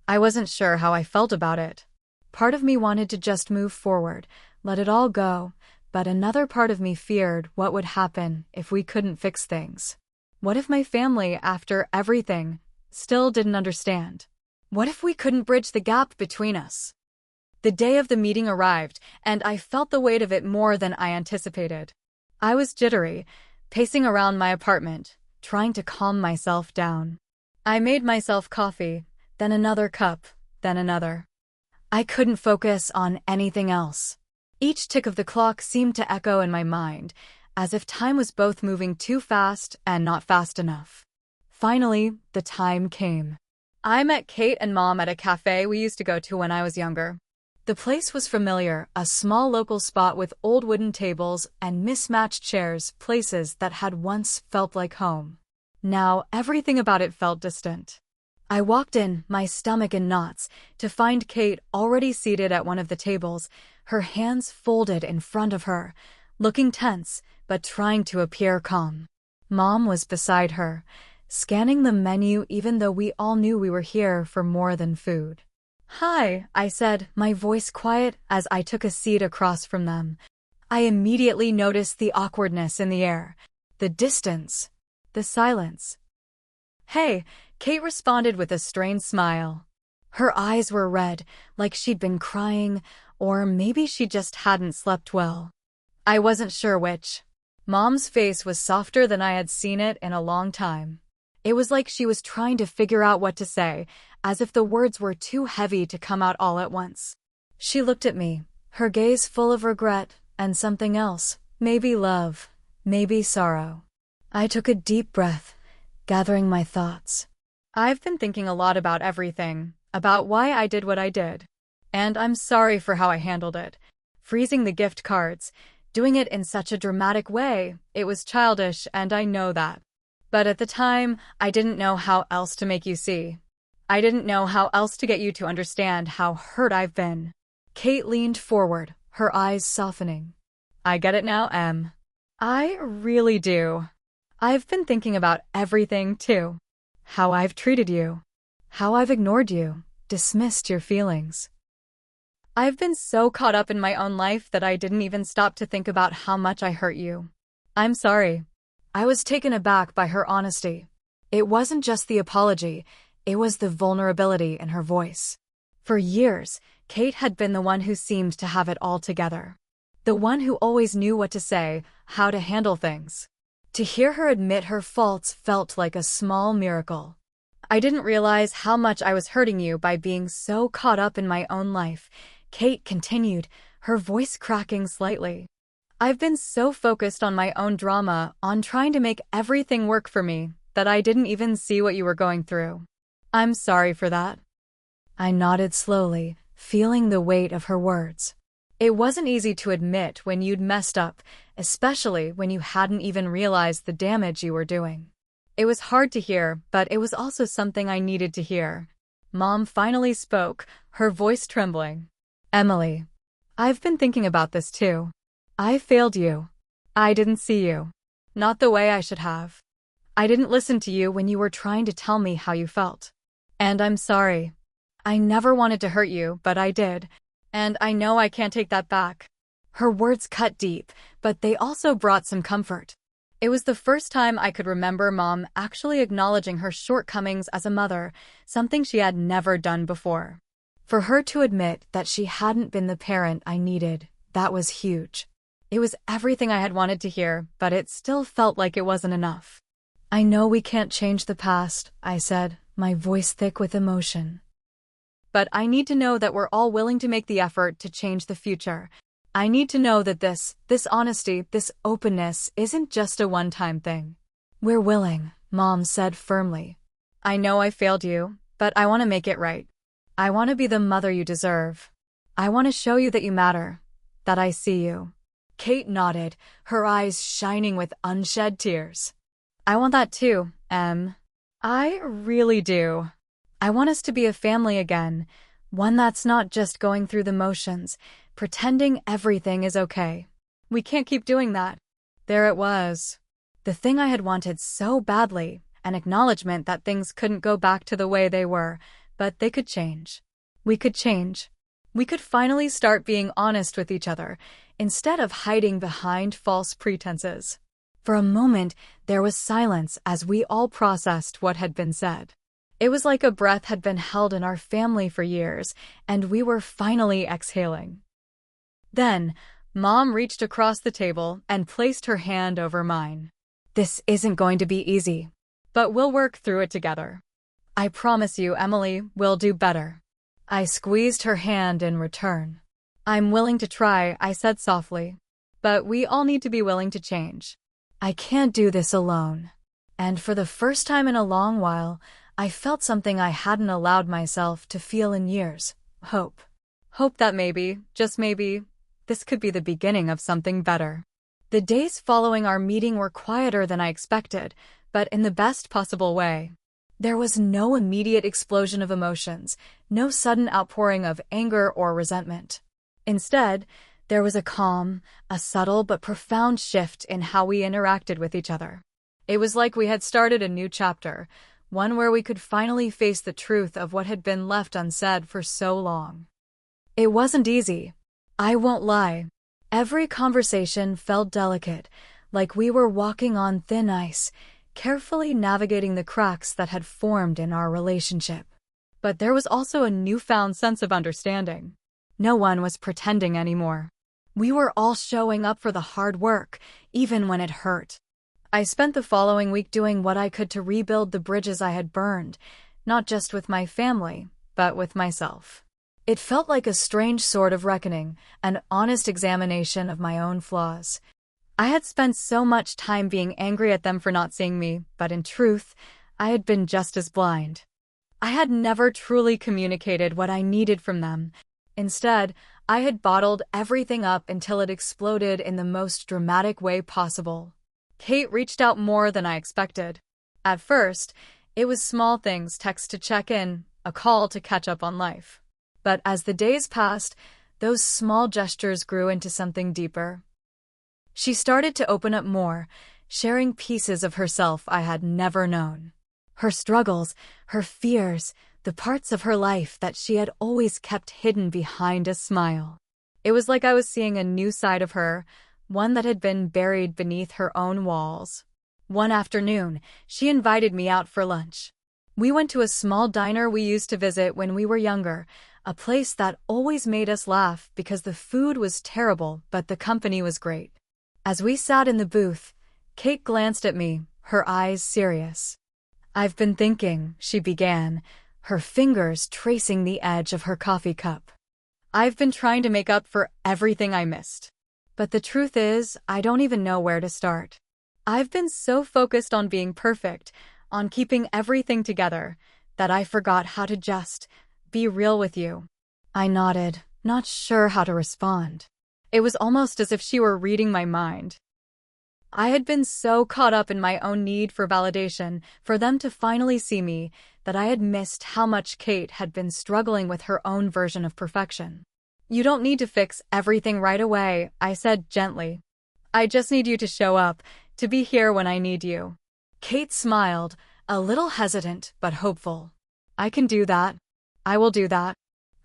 I wasn't sure how I felt about it. Part of me wanted to just move forward, let it all go, but another part of me feared what would happen if we couldn't fix things. What if my family, after everything, still didn't understand? What if we couldn't bridge the gap between us? The day of the meeting arrived, and I felt the weight of it more than I anticipated. I was jittery, pacing around my apartment, trying to calm myself down. I made myself coffee, then another cup, then another. I couldn't focus on anything else. Each tick of the clock seemed to echo in my mind, as if time was both moving too fast and not fast enough. Finally, the time came. I met Kate and Mom at a cafe we used to go to when I was younger. The place was familiar, a small local spot with old wooden tables and mismatched chairs, places that had once felt like home. Now, everything about it felt distant. I walked in, my stomach in knots, to find Kate already seated at one of the tables, her hands folded in front of her, looking tense, but trying to appear calm. Mom was beside her, scanning the menu even though we all knew we were here for more than food. "Hi," I said, my voice quiet as I took a seat across from them. I immediately noticed the awkwardness in the air, the distance, the silence. "Hey," Kate responded with a strained smile. Her eyes were red, like she'd been crying, or maybe she just hadn't slept well. I wasn't sure which. Mom's face was softer than I had seen it in a long time. It was like she was trying to figure out what to say, as if the words were too heavy to come out all at once. She looked at me, her gaze full of regret and something else, maybe love, maybe sorrow. I took a deep breath, gathering my thoughts. I've been thinking a lot about everything, about why I did what I did. And I'm sorry for how I handled it. Freezing the gift cards, doing it in such a dramatic way, it was childish and I know that. But at the time, I didn't know how else to make you see. I didn't know how else to get you to understand how hurt I've been. Kate leaned forward, her eyes softening. I get it now, Em. I really do. I've been thinking about everything, too. How I've treated you. How I've ignored you, dismissed your feelings. I've been so caught up in my own life that I didn't even stop to think about how much I hurt you. I'm sorry. I was taken aback by her honesty. It wasn't just the apology, it was the vulnerability in her voice. For years, Kate had been the one who seemed to have it all together. The one who always knew what to say, how to handle things. To hear her admit her faults felt like a small miracle. I didn't realize how much I was hurting you by being so caught up in my own life, Kate continued, her voice cracking slightly. I've been so focused on my own drama, on trying to make everything work for me, that I didn't even see what you were going through. I'm sorry for that. I nodded slowly, feeling the weight of her words. It wasn't easy to admit when you'd messed up, especially when you hadn't even realized the damage you were doing. It was hard to hear, but it was also something I needed to hear. Mom finally spoke, her voice trembling. Emily, I've been thinking about this too. I failed you. I didn't see you. Not the way I should have. I didn't listen to you when you were trying to tell me how you felt. And I'm sorry. I never wanted to hurt you, but I did. And I know I can't take that back. Her words cut deep, but they also brought some comfort. It was the first time I could remember Mom actually acknowledging her shortcomings as a mother, something she had never done before. For her to admit that she hadn't been the parent I needed, that was huge. It was everything I had wanted to hear, but it still felt like it wasn't enough. I know we can't change the past, I said, my voice thick with emotion. But I need to know that we're all willing to make the effort to change the future. I need to know that this honesty, this openness isn't just a one-time thing. We're willing, Mom said firmly. I know I failed you, but I want to make it right. I want to be the mother you deserve. I want to show you that you matter, that I see you. Kate nodded, her eyes shining with unshed tears. I want that too, Em. I really do. I want us to be a family again, one that's not just going through the motions, pretending everything is okay. We can't keep doing that. There it was. The thing I had wanted so badly, an acknowledgement that things couldn't go back to the way they were, but they could change. We could change. We could finally start being honest with each other, instead of hiding behind false pretenses. For a moment, there was silence as we all processed what had been said. It was like a breath had been held in our family for years, and we were finally exhaling. Then, Mom reached across the table and placed her hand over mine. This isn't going to be easy, but we'll work through it together. I promise you, Emily, we'll do better. I squeezed her hand in return. I'm willing to try, I said softly. But we all need to be willing to change. I can't do this alone. And for the first time in a long while, I felt something I hadn't allowed myself to feel in years. Hope. Hope that maybe, just maybe, this could be the beginning of something better. The days following our meeting were quieter than I expected, but in the best possible way. There was no immediate explosion of emotions, no sudden outpouring of anger or resentment. Instead, there was a calm, a subtle but profound shift in how we interacted with each other. It was like we had started a new chapter, one where we could finally face the truth of what had been left unsaid for so long. It wasn't easy. I won't lie. Every conversation felt delicate, like we were walking on thin ice, carefully navigating the cracks that had formed in our relationship. But there was also a newfound sense of understanding. No one was pretending anymore. We were all showing up for the hard work, even when it hurt. I spent the following week doing what I could to rebuild the bridges I had burned, not just with my family, but with myself. It felt like a strange sort of reckoning, an honest examination of my own flaws. I had spent so much time being angry at them for not seeing me, but in truth, I had been just as blind. I had never truly communicated what I needed from them. Instead, I had bottled everything up until it exploded in the most dramatic way possible. Kate reached out more than I expected. At first, it was small things, text to check in, a call to catch up on life. But as the days passed, those small gestures grew into something deeper. She started to open up more, sharing pieces of herself I had never known. Her struggles, her fears, the parts of her life that she had always kept hidden behind a smile. It was like I was seeing a new side of her, one that had been buried beneath her own walls. One afternoon, she invited me out for lunch. We went to a small diner we used to visit when we were younger, a place that always made us laugh because the food was terrible but the company was great. As we sat in the booth, Kate glanced at me, her eyes serious. "I've been thinking," she began, her fingers tracing the edge of her coffee cup. "I've been trying to make up for everything I missed. But the truth is, I don't even know where to start. I've been so focused on being perfect, on keeping everything together, that I forgot how to just be real with you." I nodded, not sure how to respond. It was almost as if she were reading my mind. I had been so caught up in my own need for validation, for them to finally see me, that I had missed how much Kate had been struggling with her own version of perfection. "You don't need to fix everything right away," I said gently. "I just need you to show up, to be here when I need you." Kate smiled, a little hesitant but hopeful. "I can do that. I will do that."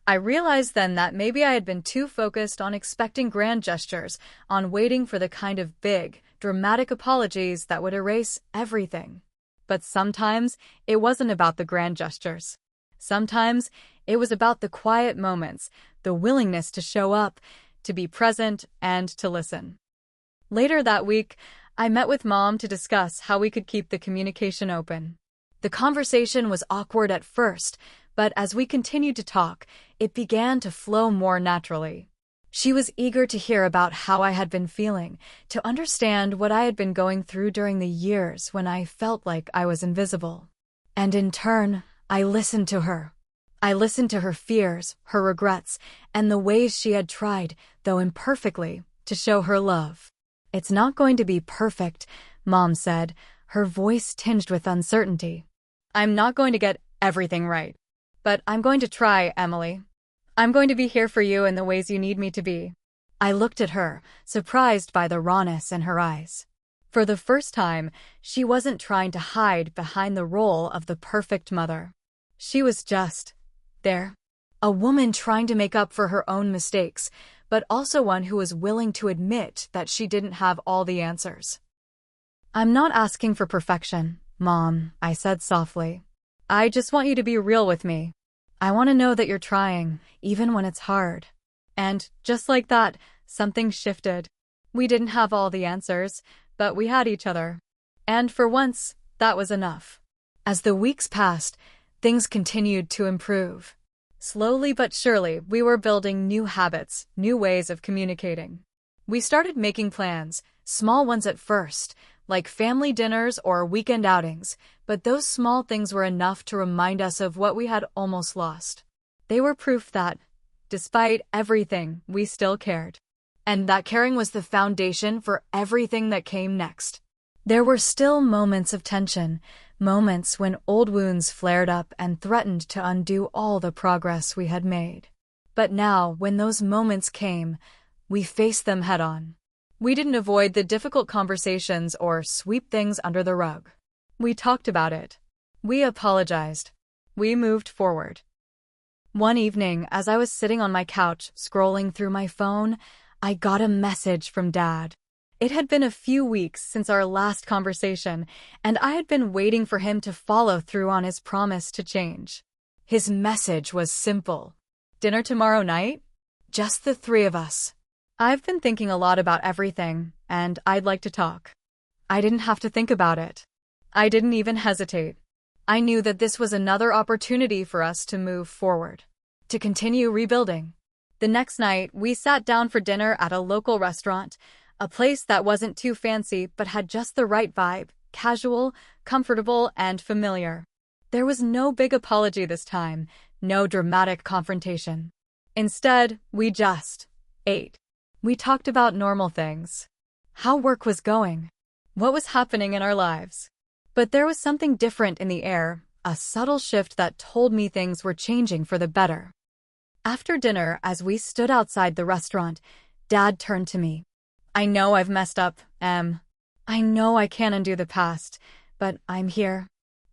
I realized then that maybe I had been too focused on expecting grand gestures, on waiting for the kind of big, dramatic apologies that would erase everything. But sometimes it wasn't about the grand gestures. Sometimes it was about the quiet moments, the willingness to show up, to be present, and to listen. Later that week, I met with Mom to discuss how we could keep the communication open. The conversation was awkward at first, but as we continued to talk, it began to flow more naturally. She was eager to hear about how I had been feeling, to understand what I had been going through during the years when I felt like I was invisible. And in turn, I listened to her. I listened to her fears, her regrets, and the ways she had tried, though imperfectly, to show her love. "It's not going to be perfect," Mom said, her voice tinged with uncertainty. "I'm not going to get everything right. But I'm going to try, Emily. I'm going to be here for you in the ways you need me to be." I looked at her, surprised by the rawness in her eyes. For the first time, she wasn't trying to hide behind the role of the perfect mother. She was just there. A woman trying to make up for her own mistakes, but also one who was willing to admit that she didn't have all the answers. "I'm not asking for perfection, Mom," I said softly. "I just want you to be real with me. I want to know that you're trying, even when it's hard." And just like that, something shifted. We didn't have all the answers, but we had each other. And for once, that was enough. As the weeks passed, things continued to improve. Slowly but surely, we were building new habits, new ways of communicating. We started making plans, small ones at first, like family dinners or weekend outings, but those small things were enough to remind us of what we had almost lost. They were proof that, Despite everything, we still cared. And that caring was the foundation for everything that came next. There were still moments of tension, moments when old wounds flared up and threatened to undo all the progress we had made. But now, when those moments came, we faced them head-on. We didn't avoid the difficult conversations or sweep things under the rug. We talked about it. We apologized. We moved forward. One evening, as I was sitting on my couch, scrolling through my phone, I got a message from Dad. It had been a few weeks since our last conversation, and I had been waiting for him to follow through on his promise to change. His message was simple. Dinner tomorrow night? Just the three of us. I've been thinking a lot about everything, and I'd like to talk. I didn't have to think about it. I didn't even hesitate. I knew that this was another opportunity for us to move forward, to continue rebuilding. The next night, we sat down for dinner at a local restaurant, a place that wasn't too fancy but had just the right vibe, casual, comfortable, and familiar. There was no big apology this time, no dramatic confrontation. Instead, we just ate. We talked about normal things. How work was going. What was happening in our lives. But there was something different in the air, a subtle shift that told me things were changing for the better. After dinner, as we stood outside the restaurant, Dad turned to me. I know I've messed up, Em. I know I can't undo the past, but I'm here.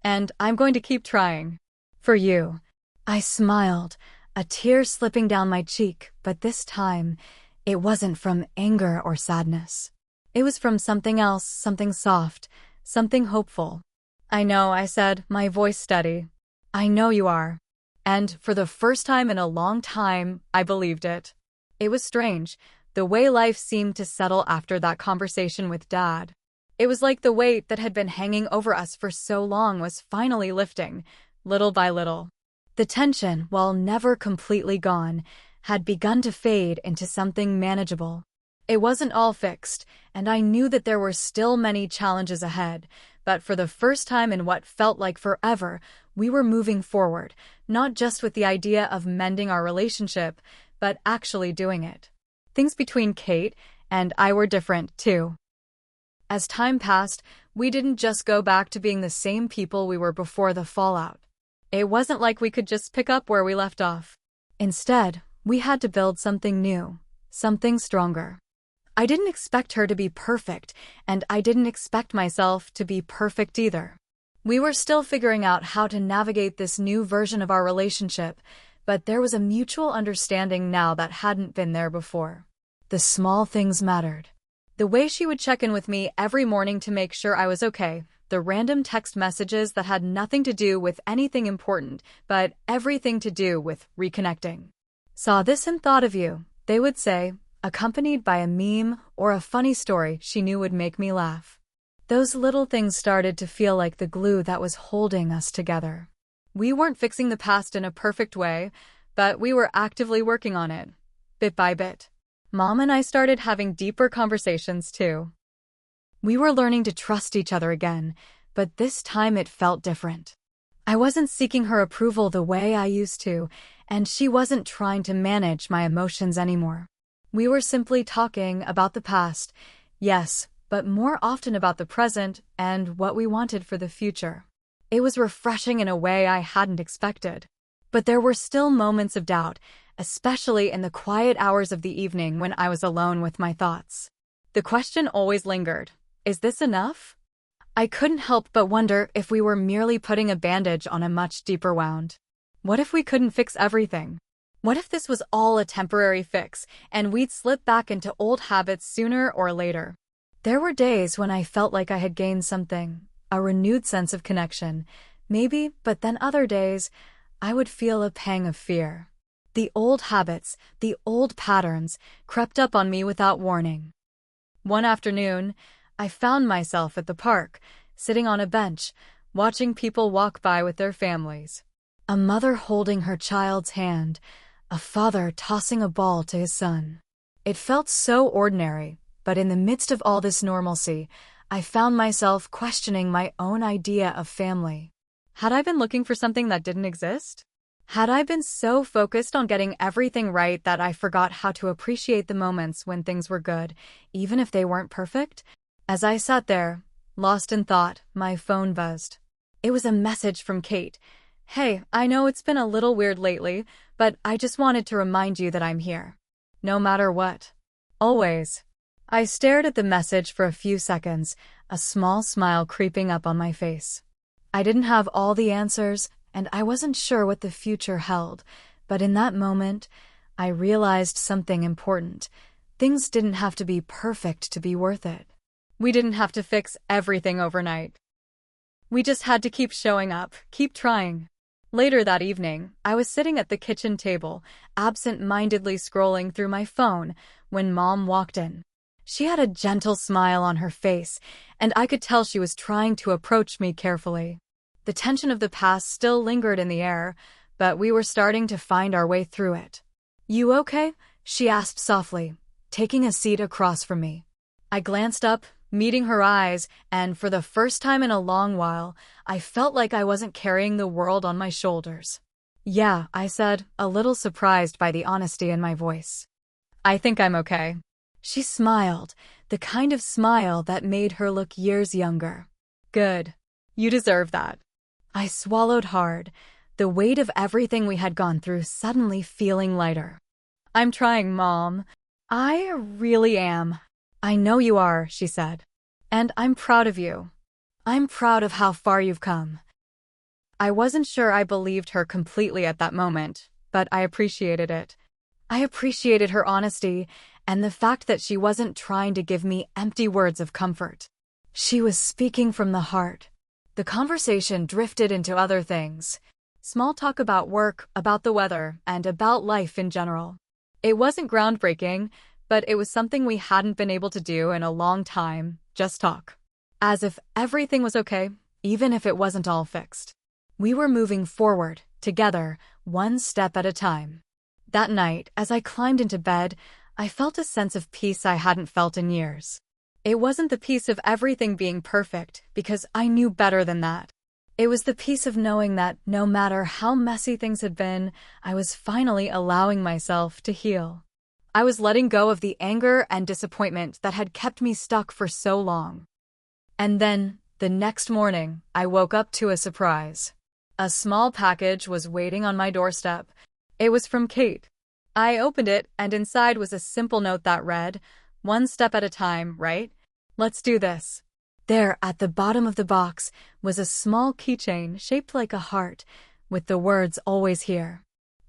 And I'm going to keep trying. For you. I smiled, a tear slipping down my cheek, but this time, it wasn't from anger or sadness. It was from something else, something soft, something hopeful. I know, I said, my voice steady. I know you are. And for the first time in a long time, I believed it. It was strange, the way life seemed to settle after that conversation with Dad. It was like the weight that had been hanging over us for so long was finally lifting, little by little. The tension, while never completely gone, had begun to fade into something manageable. It wasn't all fixed, and I knew that there were still many challenges ahead, but for the first time in what felt like forever, we were moving forward, not just with the idea of mending our relationship, but actually doing it. Things between Kate and I were different, too. As time passed, we didn't just go back to being the same people we were before the fallout. It wasn't like we could just pick up where we left off. Instead, we had to build something new, something stronger. I didn't expect her to be perfect, and I didn't expect myself to be perfect either. We were still figuring out how to navigate this new version of our relationship, but there was a mutual understanding now that hadn't been there before. The small things mattered. The way she would check in with me every morning to make sure I was okay, the random text messages that had nothing to do with anything important, but everything to do with reconnecting. Saw this and thought of you, they would say, accompanied by a meme or a funny story she knew would make me laugh. Those little things started to feel like the glue that was holding us together. We weren't fixing the past in a perfect way, but we were actively working on it, bit by bit. Mom and I started having deeper conversations too. We were learning to trust each other again, but this time it felt different. I wasn't seeking her approval the way I used to, and she wasn't trying to manage my emotions anymore. We were simply talking about the past, yes, but more often about the present and what we wanted for the future. It was refreshing in a way I hadn't expected. But there were still moments of doubt, especially in the quiet hours of the evening when I was alone with my thoughts. The question always lingered, is this enough? I couldn't help but wonder if we were merely putting a bandage on a much deeper wound. What if we couldn't fix everything? What if this was all a temporary fix, and we'd slip back into old habits sooner or later? There were days when I felt like I had gained something, a renewed sense of connection, maybe, but then other days, I would feel a pang of fear. The old habits, the old patterns, crept up on me without warning. One afternoon, I found myself at the park, sitting on a bench, watching people walk by with their families. A mother holding her child's hand, a father tossing a ball to his son. It felt so ordinary, but in the midst of all this normalcy, I found myself questioning my own idea of family. Had I been looking for something that didn't exist? Had I been so focused on getting everything right that I forgot how to appreciate the moments when things were good, even if they weren't perfect? As I sat there, lost in thought, my phone buzzed. It was a message from Kate. "Hey, I know it's been a little weird lately, but I just wanted to remind you that I'm here. No matter what. Always." I stared at the message for a few seconds, a small smile creeping up on my face. I didn't have all the answers, and I wasn't sure what the future held, but in that moment, I realized something important. Things didn't have to be perfect to be worth it. We didn't have to fix everything overnight. We just had to keep showing up, keep trying. Later that evening, I was sitting at the kitchen table, absent-mindedly scrolling through my phone, when Mom walked in. She had a gentle smile on her face, and I could tell she was trying to approach me carefully. The tension of the past still lingered in the air, but we were starting to find our way through it. "You okay?" she asked softly, taking a seat across from me. I glanced up, meeting her eyes, and for the first time in a long while, I felt like I wasn't carrying the world on my shoulders. "Yeah," I said, a little surprised by the honesty in my voice. "I think I'm okay." She smiled, the kind of smile that made her look years younger. "Good. You deserve that." I swallowed hard, the weight of everything we had gone through suddenly feeling lighter. "I'm trying, Mom. I really am." "I know you are," she said. "And I'm proud of you. I'm proud of how far you've come." I wasn't sure I believed her completely at that moment, but I appreciated it. I appreciated her honesty and the fact that she wasn't trying to give me empty words of comfort. She was speaking from the heart. The conversation drifted into other things. Small talk about work, about the weather, and about life in general. It wasn't groundbreaking, but it was something we hadn't been able to do in a long time, just talk. As if everything was okay, even if it wasn't all fixed. We were moving forward, together, one step at a time. That night, as I climbed into bed, I felt a sense of peace I hadn't felt in years. It wasn't the peace of everything being perfect, because I knew better than that. It was the peace of knowing that no matter how messy things had been, I was finally allowing myself to heal. I was letting go of the anger and disappointment that had kept me stuck for so long. And then, the next morning, I woke up to a surprise. A small package was waiting on my doorstep. It was from Kate. I opened it, and inside was a simple note that read, "One step at a time, right? Let's do this." There, at the bottom of the box, was a small keychain shaped like a heart, with the words "Always here."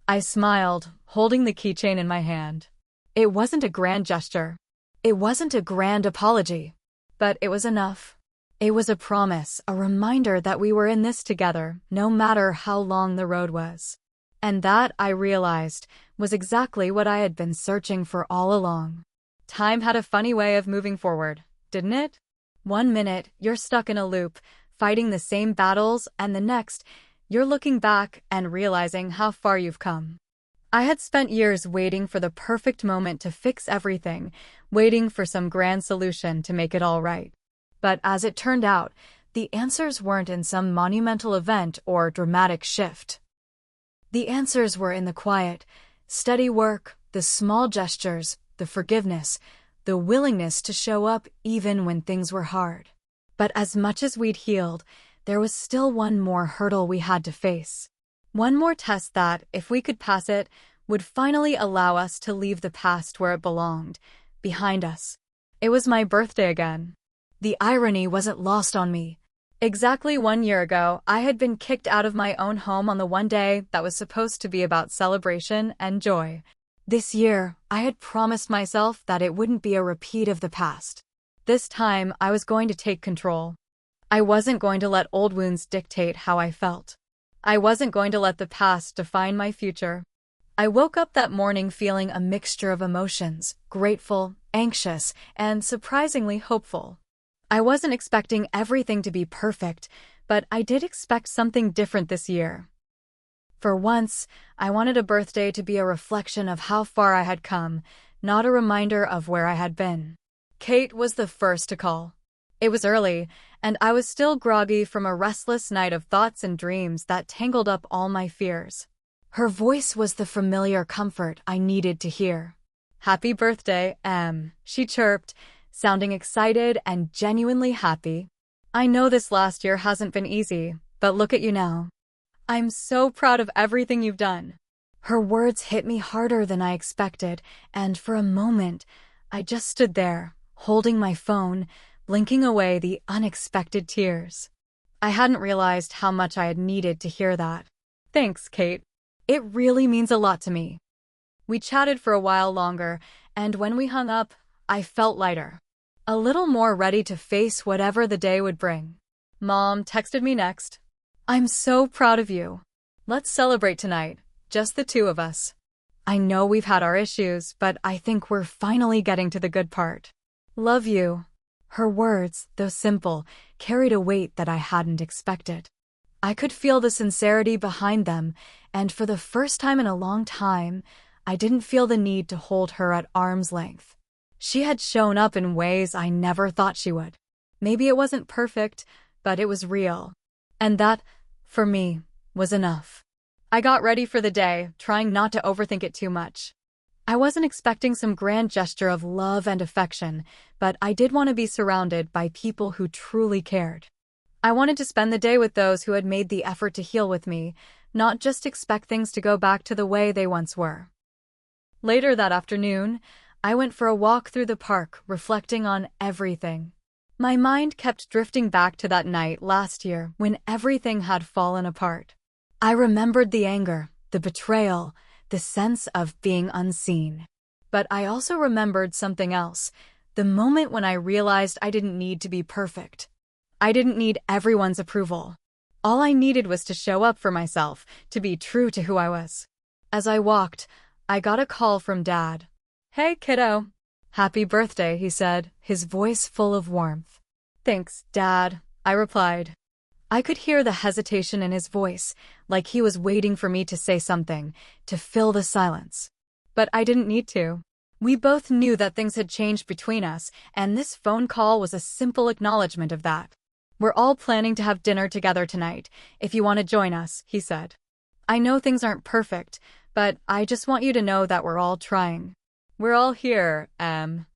I smiled, holding the keychain in my hand. It wasn't a grand gesture. It wasn't a grand apology. But it was enough. It was a promise, a reminder that we were in this together, no matter how long the road was. And that, I realized, was exactly what I had been searching for all along. Time had a funny way of moving forward, didn't it? One minute, you're stuck in a loop, fighting the same battles, and the next, you're looking back and realizing how far you've come. I had spent years waiting for the perfect moment to fix everything, waiting for some grand solution to make it all right. But as it turned out, the answers weren't in some monumental event or dramatic shift. The answers were in the quiet, steady work, the small gestures, the forgiveness, the willingness to show up even when things were hard. But as much as we'd healed, there was still one more hurdle we had to face. One more test that, if we could pass it, would finally allow us to leave the past where it belonged, behind us. It was my birthday again. The irony wasn't lost on me. Exactly 1 year ago, I had been kicked out of my own home on the one day that was supposed to be about celebration and joy. This year, I had promised myself that it wouldn't be a repeat of the past. This time, I was going to take control. I wasn't going to let old wounds dictate how I felt. I wasn't going to let the past define my future. I woke up that morning feeling a mixture of emotions, grateful, anxious, and surprisingly hopeful. I wasn't expecting everything to be perfect, but I did expect something different this year. For once, I wanted a birthday to be a reflection of how far I had come, not a reminder of where I had been. Kate was the first to call. It was early, and I was still groggy from a restless night of thoughts and dreams that tangled up all my fears. Her voice was the familiar comfort I needed to hear. "Happy birthday, Em," she chirped, sounding excited and genuinely happy. "I know this last year hasn't been easy, but look at you now. I'm so proud of everything you've done." Her words hit me harder than I expected, and for a moment, I just stood there, holding my phone, blinking away the unexpected tears. I hadn't realized how much I had needed to hear that. "Thanks, Kate. It really means a lot to me." We chatted for a while longer, and when we hung up, I felt lighter. A little more ready to face whatever the day would bring. Mom texted me next. "I'm so proud of you. Let's celebrate tonight, just the two of us. I know we've had our issues, but I think we're finally getting to the good part. Love you." Her words, though simple, carried a weight that I hadn't expected. I could feel the sincerity behind them, and for the first time in a long time, I didn't feel the need to hold her at arm's length. She had shown up in ways I never thought she would. Maybe it wasn't perfect, but it was real. And that, for me, was enough. I got ready for the day, trying not to overthink it too much. I wasn't expecting some grand gesture of love and affection, but I did want to be surrounded by people who truly cared. I wanted to spend the day with those who had made the effort to heal with me, not just expect things to go back to the way they once were. Later that afternoon, I went for a walk through the park, reflecting on everything. My mind kept drifting back to that night last year when everything had fallen apart. I remembered the anger, the betrayal, the sense of being unseen. But I also remembered something else, the moment when I realized I didn't need to be perfect. I didn't need everyone's approval. All I needed was to show up for myself, to be true to who I was. As I walked, I got a call from Dad. "Hey, kiddo." "Happy birthday," he said, his voice full of warmth. "Thanks, Dad," I replied. I could hear the hesitation in his voice, like he was waiting for me to say something, to fill the silence. But I didn't need to. We both knew that things had changed between us, and this phone call was a simple acknowledgement of that. "We're all planning to have dinner together tonight, if you want to join us," he said. "I know things aren't perfect, but I just want you to know that we're all trying. We're all here, Em."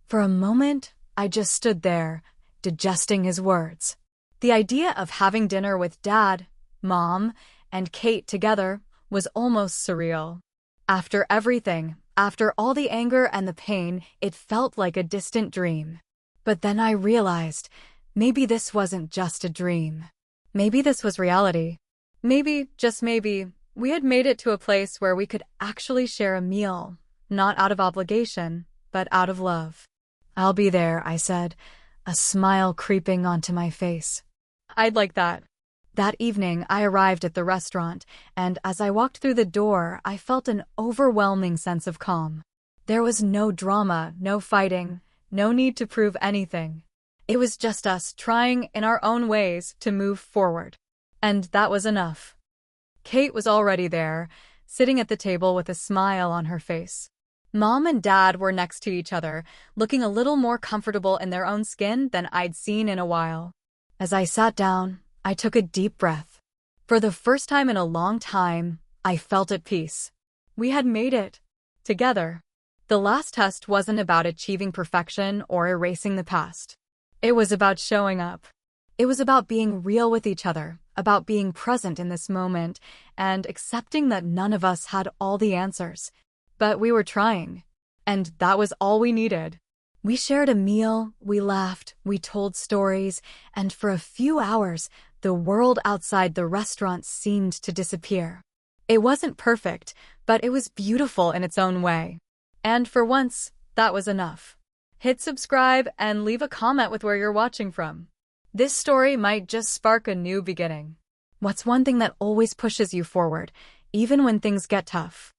For a moment, I just stood there, digesting his words. The idea of having dinner with Dad, Mom, and Kate together was almost surreal. After everything, after all the anger and the pain, it felt like a distant dream. But then I realized, maybe this wasn't just a dream. Maybe this was reality. Maybe, just maybe, we had made it to a place where we could actually share a meal, not out of obligation, but out of love. "I'll be there," I said, a smile creeping onto my face. "I'd like that." That evening, I arrived at the restaurant, and as I walked through the door, I felt an overwhelming sense of calm. There was no drama, no fighting, no need to prove anything. It was just us trying, in our own ways, to move forward. And that was enough. Kate was already there, sitting at the table with a smile on her face. Mom and Dad were next to each other, looking a little more comfortable in their own skin than I'd seen in a while. As I sat down, I took a deep breath. For the first time in a long time, I felt at peace. We had made it. Together. The last test wasn't about achieving perfection or erasing the past. It was about showing up. It was about being real with each other, about being present in this moment, and accepting that none of us had all the answers. But we were trying. And that was all we needed. We shared a meal, we laughed, we told stories, and for a few hours, the world outside the restaurant seemed to disappear. It wasn't perfect, but it was beautiful in its own way. And for once, that was enough. Hit subscribe and leave a comment with where you're watching from. This story might just spark a new beginning. What's one thing that always pushes you forward, even when things get tough?